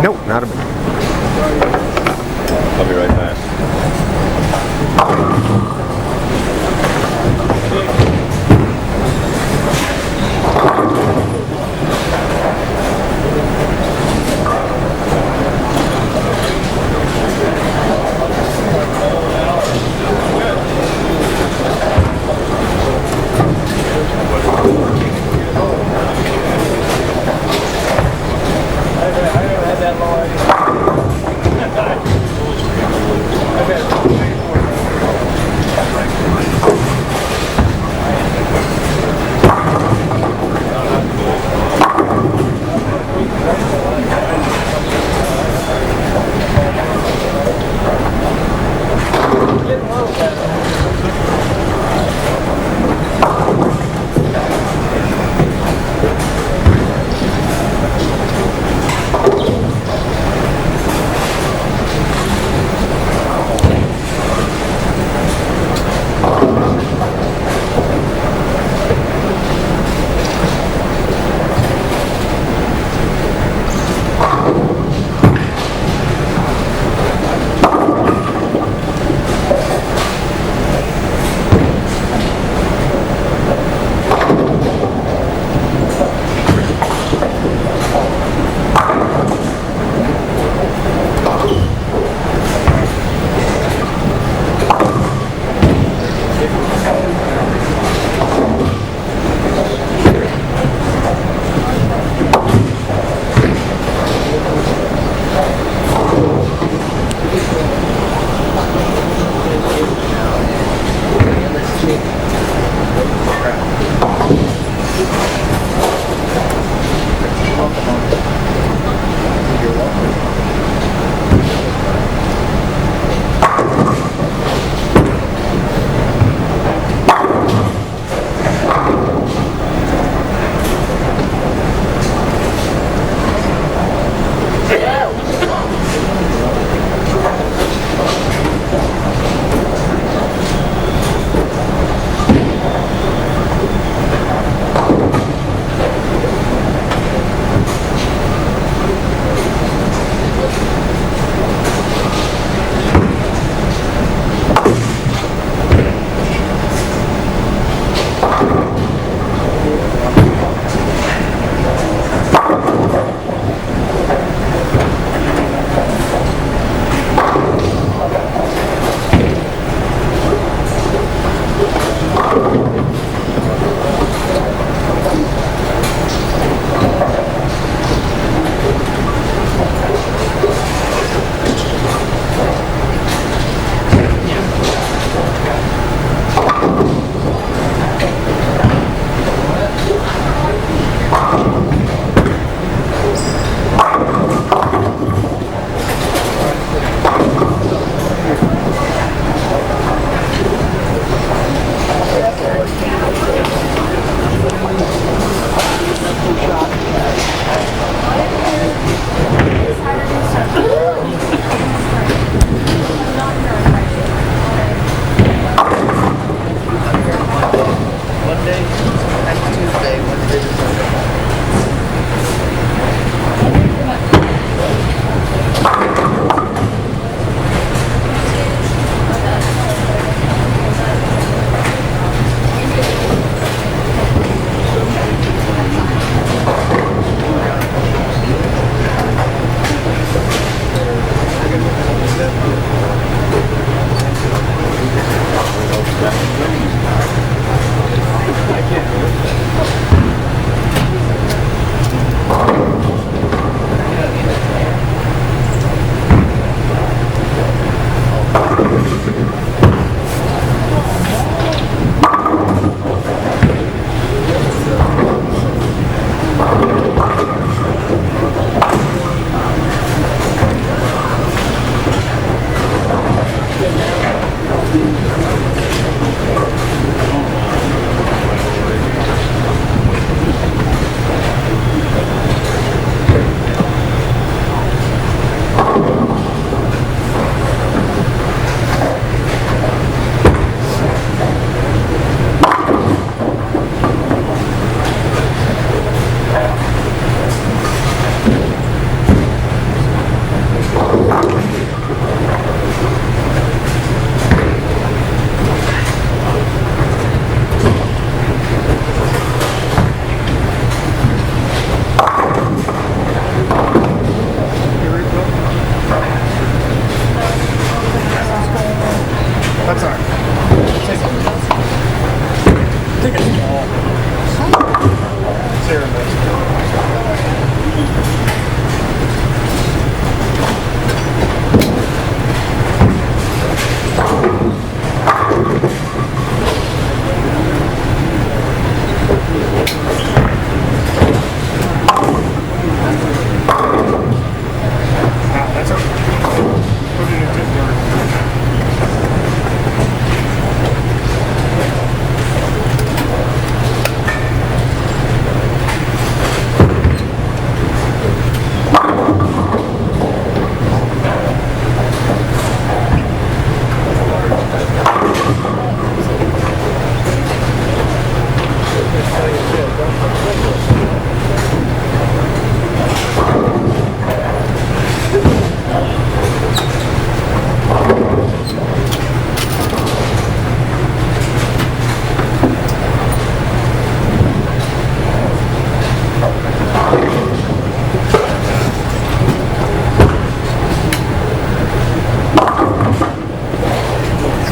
Nope, not a bit. I'll be right back.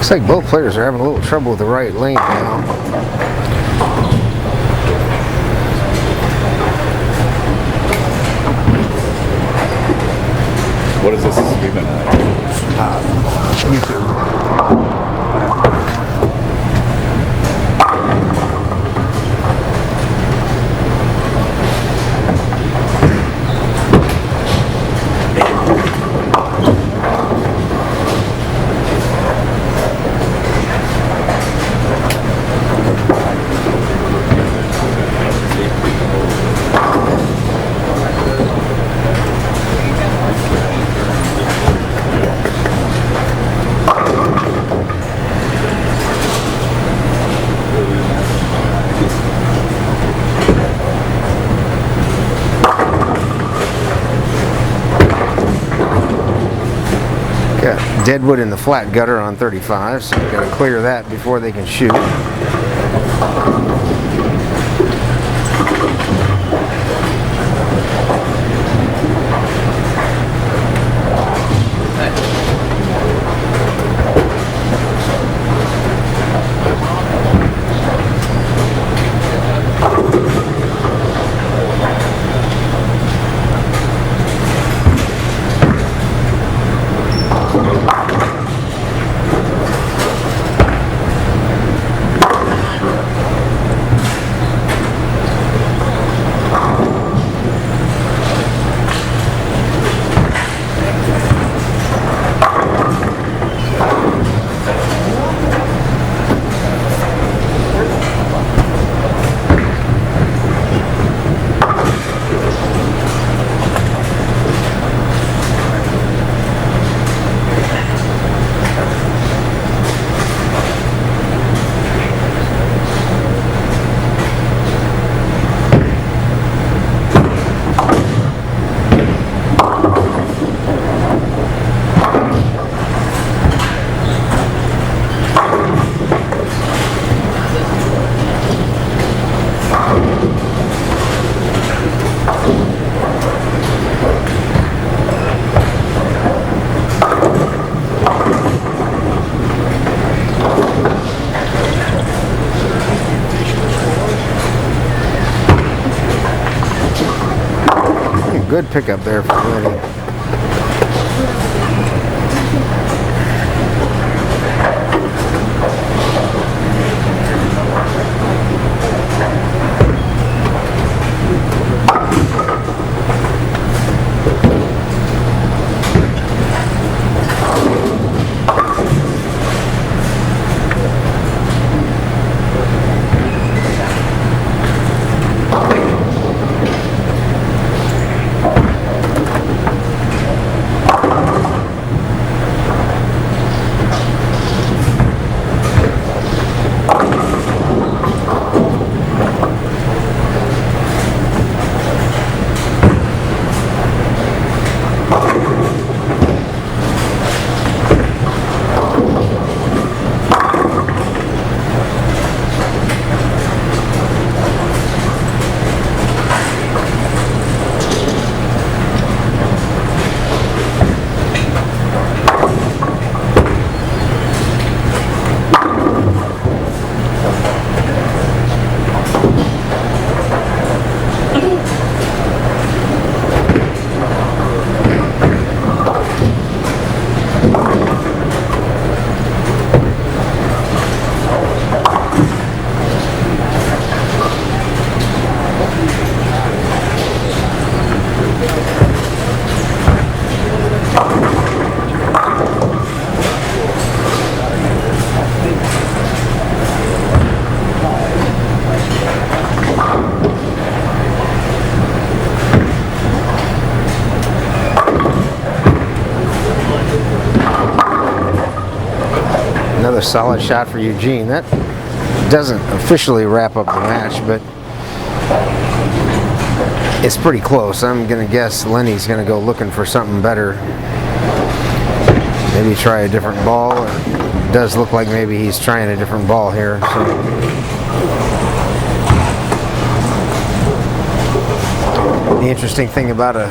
Looks like both players are having a little trouble with the right lane now. What is this streaming on? YouTube. Got deadwood in the flat gutter on 35, so we've got to clear that before they can shoot. Good pickup there for Lenny. Another solid shot for Eugene. That doesn't officially wrap up the match, but it's pretty close. I'm going to guess Lenny's going to go looking for something better. Maybe try a different ball. It does look like maybe he's trying a different ball here. So. The interesting thing about a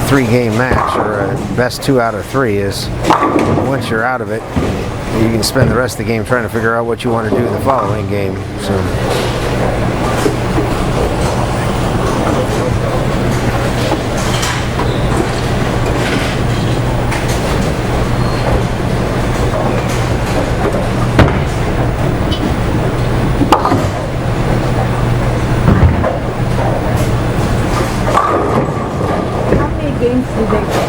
3-game match, or a best 2 out of 3, is once you're out of it, You can spend the rest of the game trying to figure out what you want to do in the following game. So. Games do they play?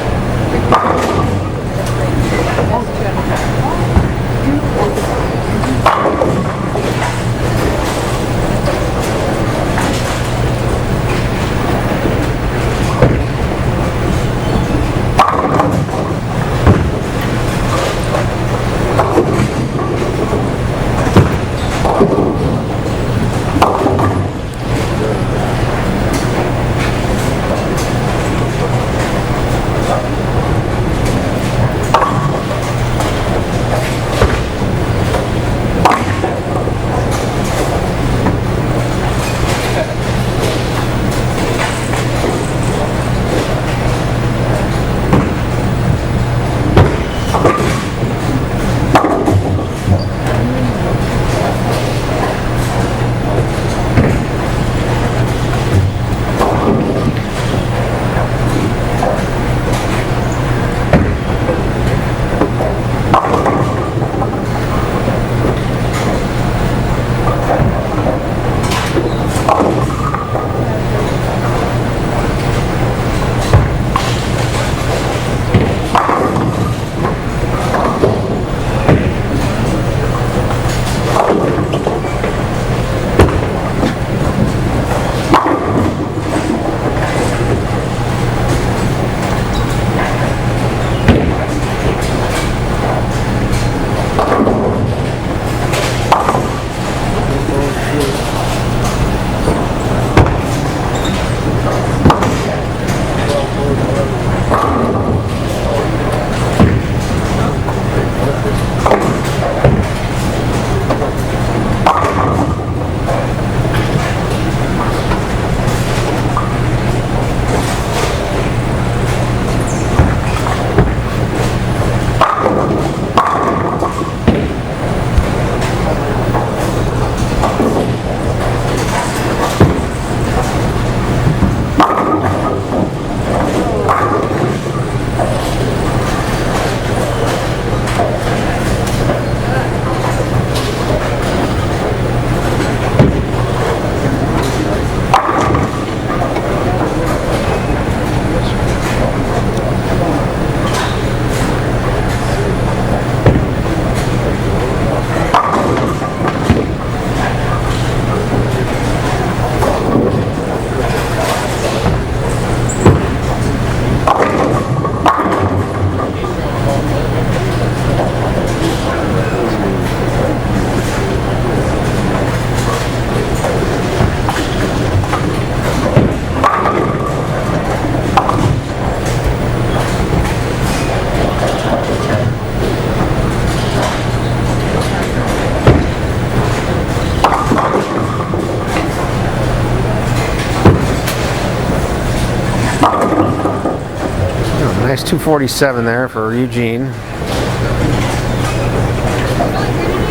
Nice 247 there for Eugene.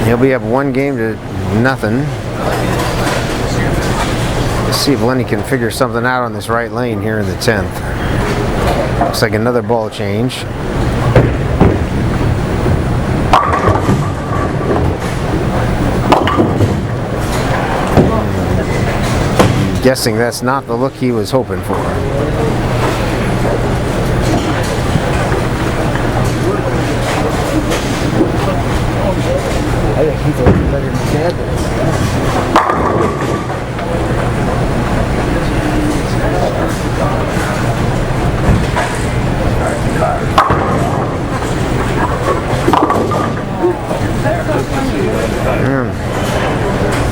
He'll be up one game to nothing. Let's see if Lenny can figure something out on this right lane here in the 10th. Looks like another ball change. Guessing that's not the look he was hoping for. I think he's a little better than Chad.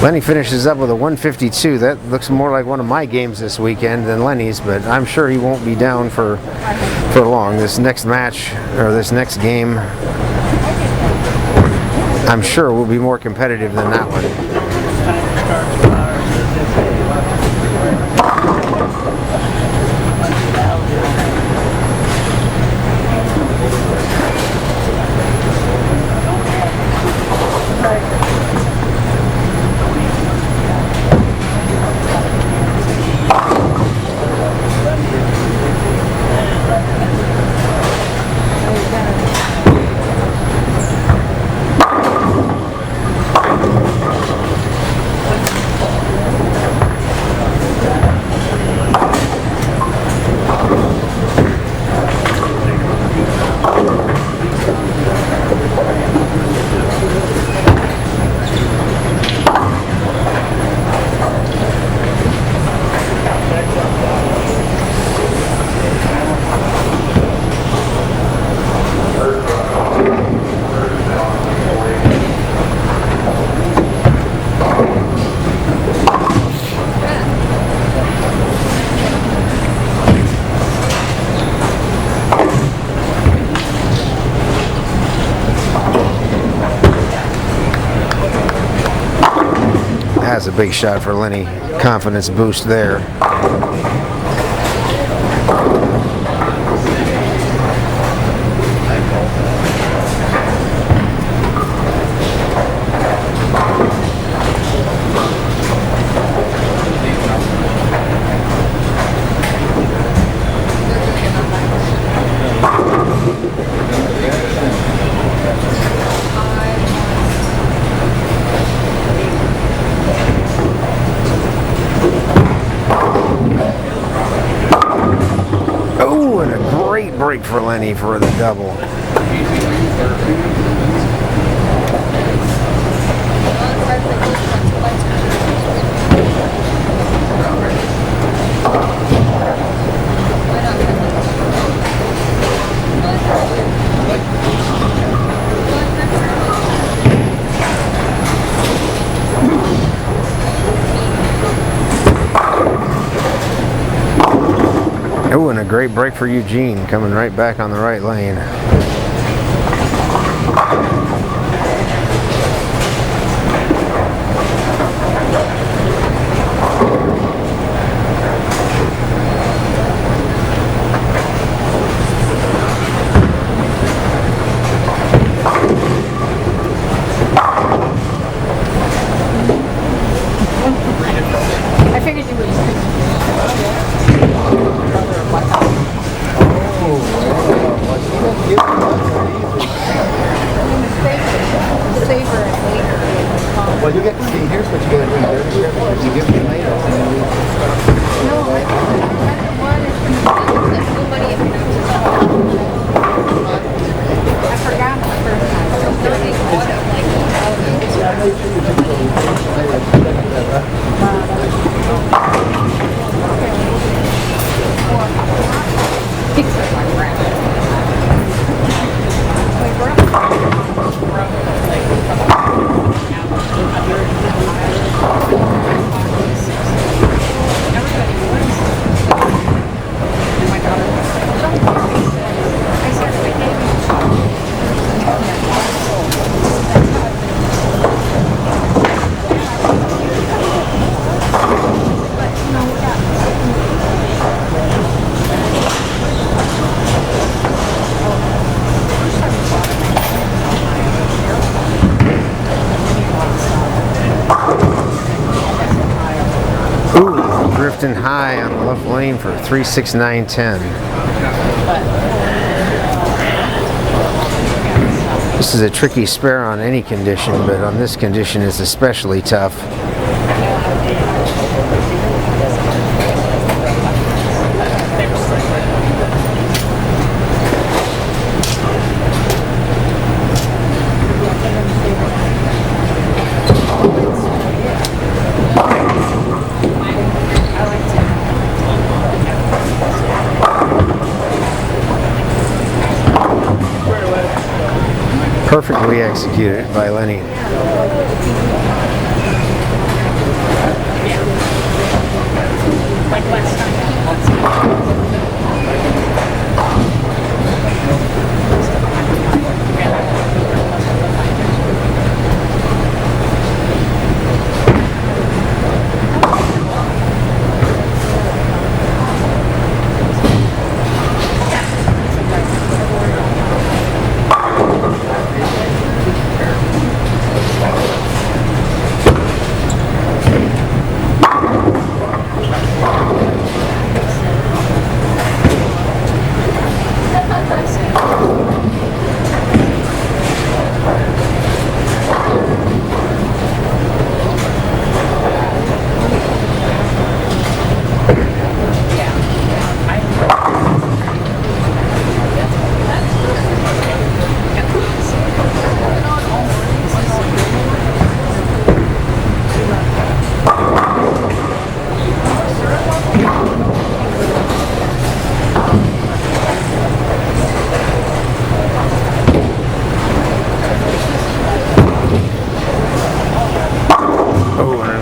Lenny finishes up with a 152. That looks more like one of my games this weekend than Lenny's, but I'm sure he won't be down for long. This next match, or this next game, I'm sure will be more competitive than that one. That's a big shot for Lenny. Confidence boost there. Oh, and a great break for Lenny for the double. Oh, and a great break for Eugene, coming right back on the right lane. I figured you would. Savor it later. Well, you get to see, here's what you gotta do. You give me later. No, I forgot the first time. So drifting high on the left lane for 369.10. This is a tricky spare on any condition, but on this condition it's especially tough. Perfectly executed by Lenny.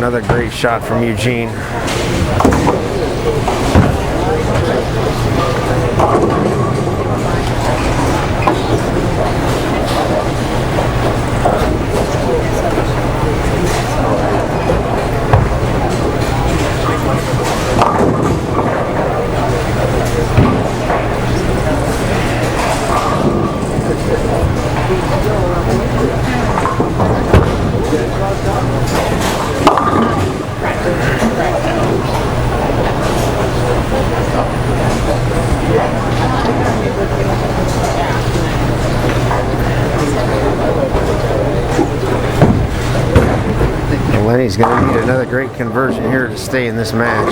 Another great shot from Eugene. Lenny's going to need another great conversion here to stay in this match.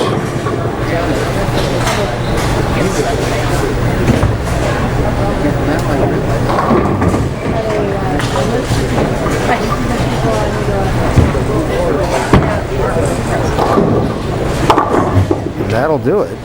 That'll do it.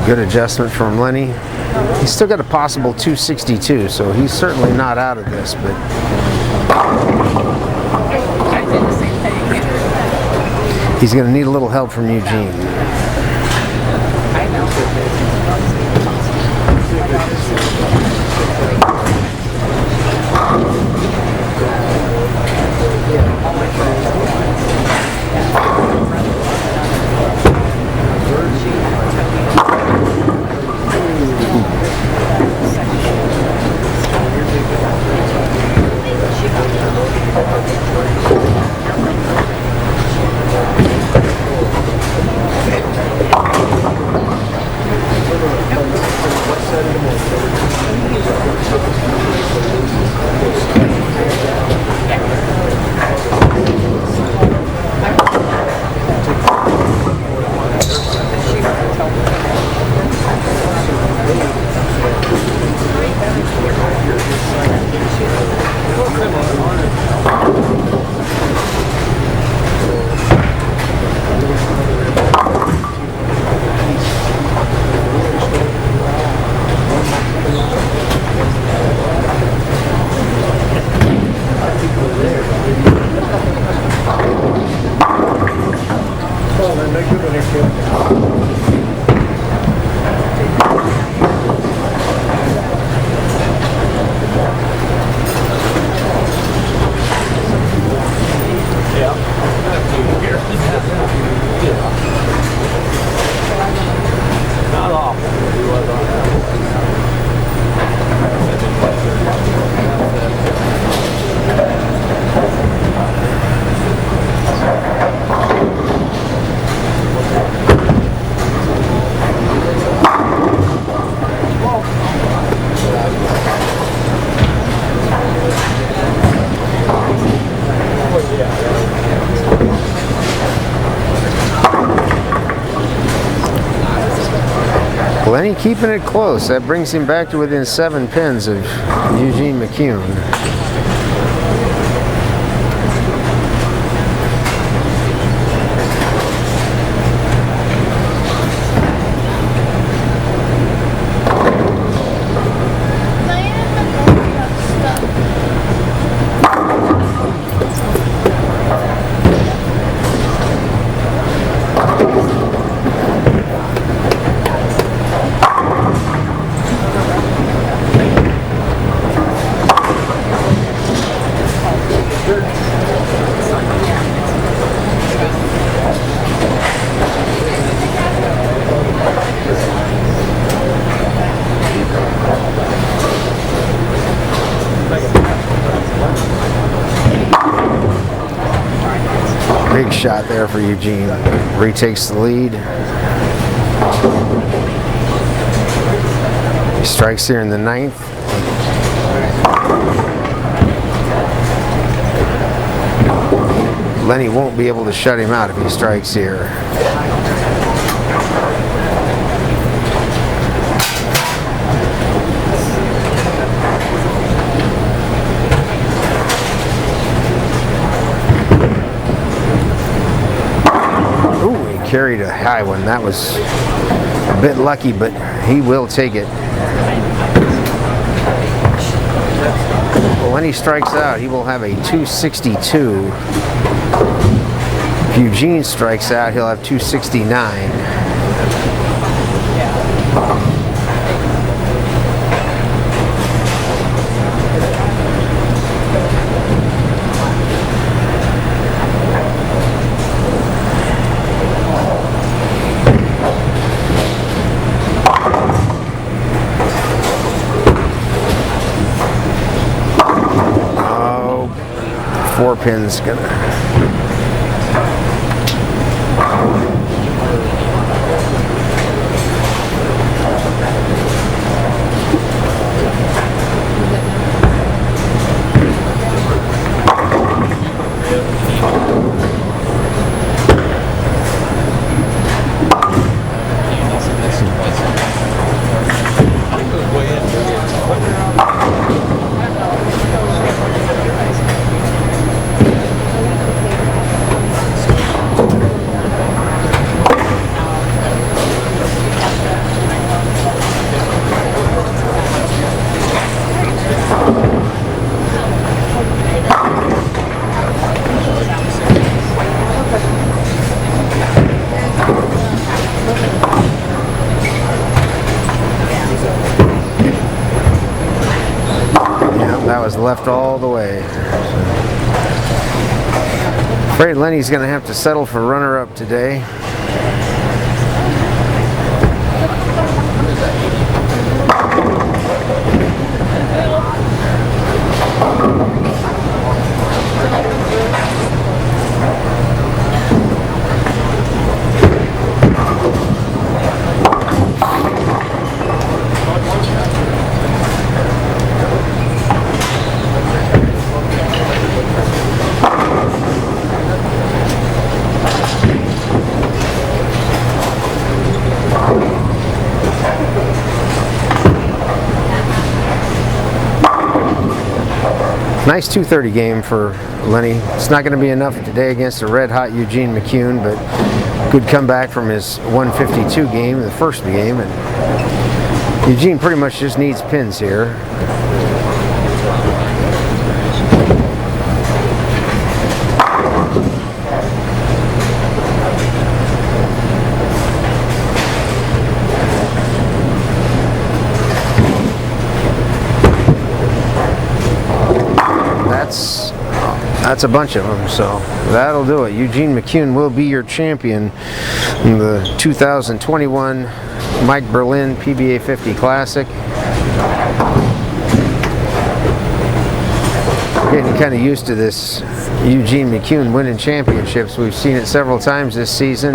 Good adjustment from Lenny. He's still got a possible 262, so he's certainly not out of this, but he's going to need a little help from Eugene. Lenny keeping it close. That brings him back to within 7 pins of Eugene McCune. Big shot there for Eugene. Retakes the lead. He strikes here in the 9th. Lenny won't be able to shut him out if he strikes here. Carried a high one. That was a bit lucky, but he will take it. When he strikes out, he will have a 262. If Eugene strikes out, he'll have 269. Four pins gonna. That was left all the way. Afraid Lenny's going to have to settle for runner-up today. Nice 230 game for Lenny. It's not going to be enough today against a red-hot Eugene McCune, but good comeback from his 152 game in the first game. And Eugene pretty much just needs pins here. That's a bunch of them, so that'll do it. Eugene McCune will be your champion in the 2021 Mike Berlin PBA50 Classic. Getting kind of used to this Eugene McCune winning championships. We've seen it several times this season.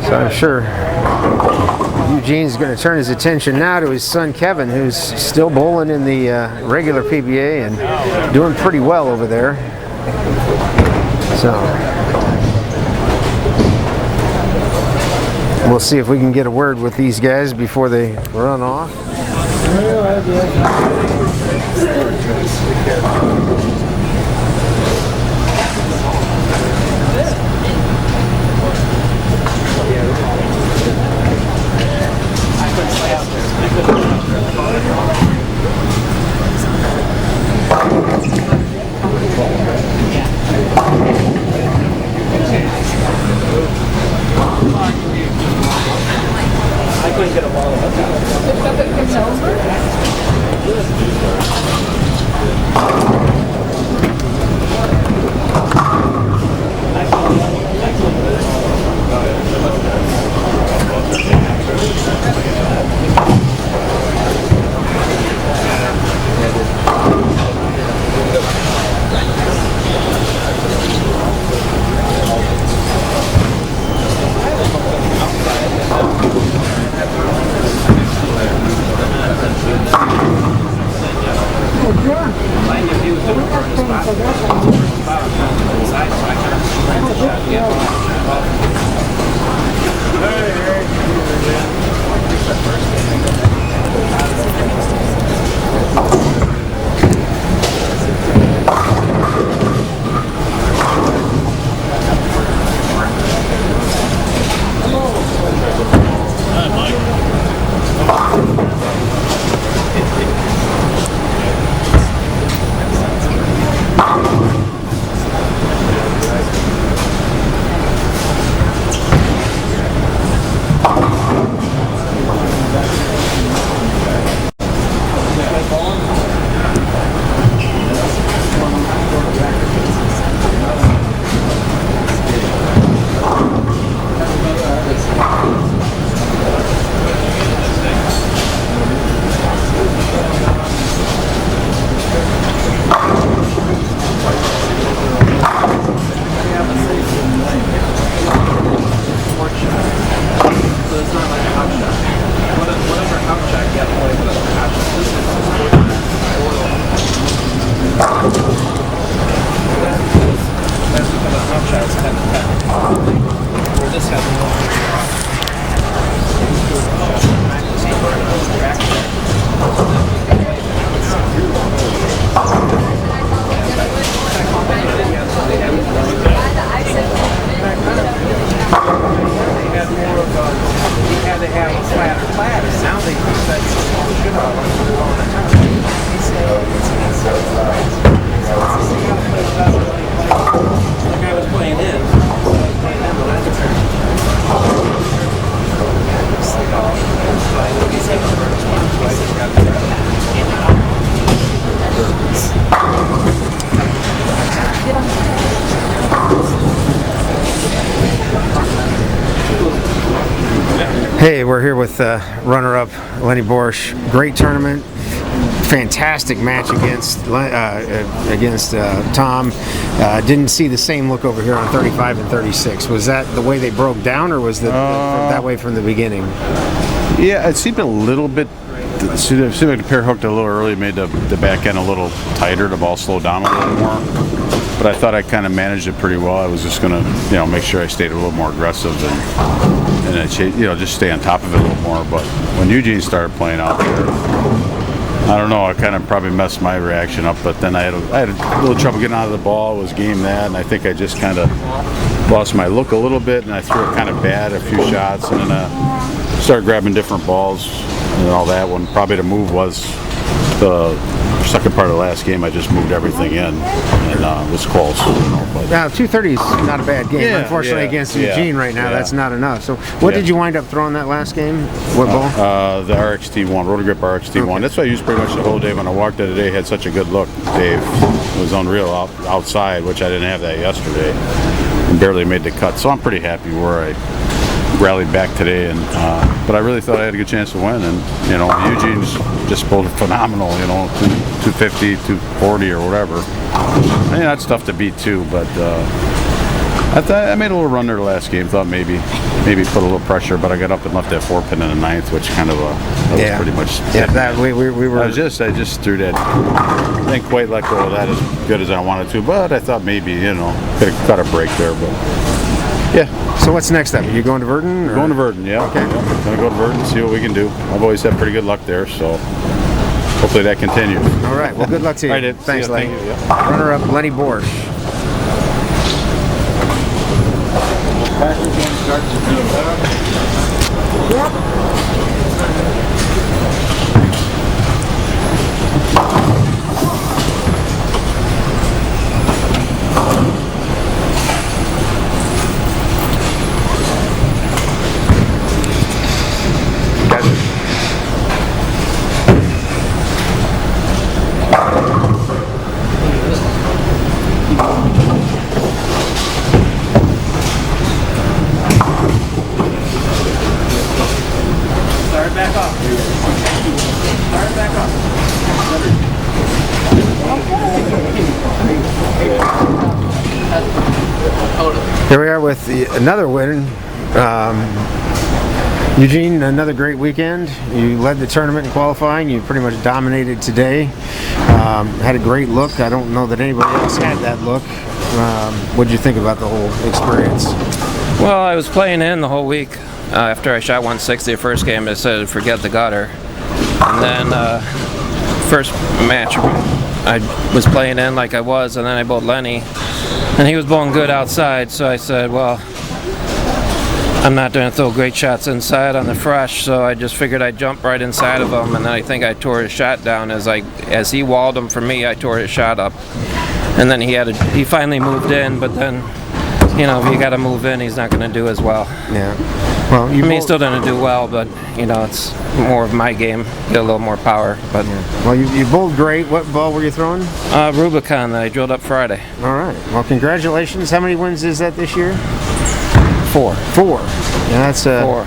I'm sure Eugene's going to turn his attention now to his son Kevin, who's still bowling in the regular PBA and doing pretty well over there. So we'll see if we can get a word with these guys before they run off. Like I was playing in. Hey, we're here with runner-up Lenny Borsch. Great tournament, fantastic match against Tom. Didn't see the same look over here on 35 and 36. Was that the way they broke down, or was that way from the beginning? Yeah, it seemed a little bit. It seemed like the pair hooked a little early, made the back end a little tighter. The ball slowed down a little more. But I thought I kind of managed it pretty well. I was just gonna, make sure I stayed a little more aggressive and just stay on top of it a little more. But when Eugene started playing out there, I don't know, I kind of probably messed my reaction up. But then I had a little trouble getting out of the ball. It was game that, and I think I just kind of lost my look a little bit, and I threw it kind of bad a few shots, and then I started grabbing different balls and all that. When probably the move was the second part of the last game, I just moved everything in, and it was close. But. Now, 230 is not a bad game. Yeah, Unfortunately, against Eugene right now, yeah. that's not enough. So, what did you wind up throwing that last game? What ball? The RXT1, Rotogrip RXT1. Okay. That's what I used pretty much the whole day. When I walked the other day, had such a good look, Dave. It was unreal outside, which I didn't have that yesterday, and barely made the cut. So I'm pretty happy where I rallied back today, and but I really thought I had a good chance to win, and Eugene's just bowled phenomenal, 250, 240 or whatever. I mean, that's tough to beat too, but I thought I made a little run there the last game. Thought maybe put a little pressure, but I got up and left that 4-pin in the ninth, which kind of that was pretty much that we were. I just threw that. Didn't quite let go of that as good as I wanted to, but I thought maybe could have got a break there, but yeah. So what's next up? Are you going to Verdon? Going to Verdon, yeah. Okay. Yeah. Gonna go to Verdon and see what we can do. I've always had pretty good luck there, so hopefully that continues. All right. Well, good luck to you. I did. Thanks, See ya. Lenny. Thank you, yeah. Runner-up Lenny Borsch. Start back off. Start back off. Here we are with another win. Eugene, another great weekend. You led the tournament in qualifying. You pretty much dominated today. Had a great look. I don't know that anybody else had that look. What did you think about the whole experience? Well, I was playing in the whole week. After I shot 160 the first game, I said forget the gutter. And then first match, I was playing in like I was, and then I bowled Lenny, and he was bowling good outside. So I said, well, I'm not going to throw great shots inside on the fresh, so I just figured I'd jump right inside of him, and then I think I tore his shot down as he walled him for me. I tore his shot up, and then he finally moved in, but then. If you got to move in, he's not going to do as well. Yeah. Well, he's still going to do well, but it's more of my game. Get a little more power. But well, you bowled great. What ball were you throwing? Rubicon that I drilled up Friday. All right. Well, congratulations. How many wins is that this year? 4. 4. Yeah, that's 4.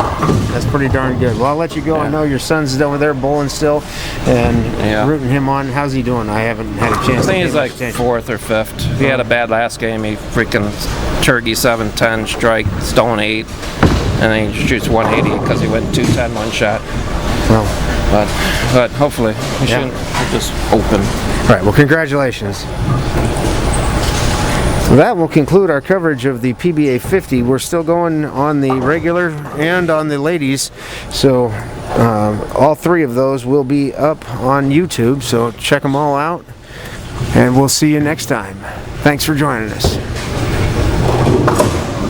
That's pretty darn good. Well, I'll let you go. Yeah. I know your son's over there bowling still, and rooting him on. How's he doing? I haven't had a chance. I think he's like 4th or 5th. He had a bad last game. He freaking turkey 7-10 strike, stone 8, and then he shoots 180 because he went 210 one shot. Well, but hopefully he shouldn't just open. All right. Well, congratulations. That will conclude our coverage of the PBA50. We're still going on the regular and on the ladies, so all 3 of those will be up on YouTube, so check them all out, and we'll see you next time. Thanks for joining us.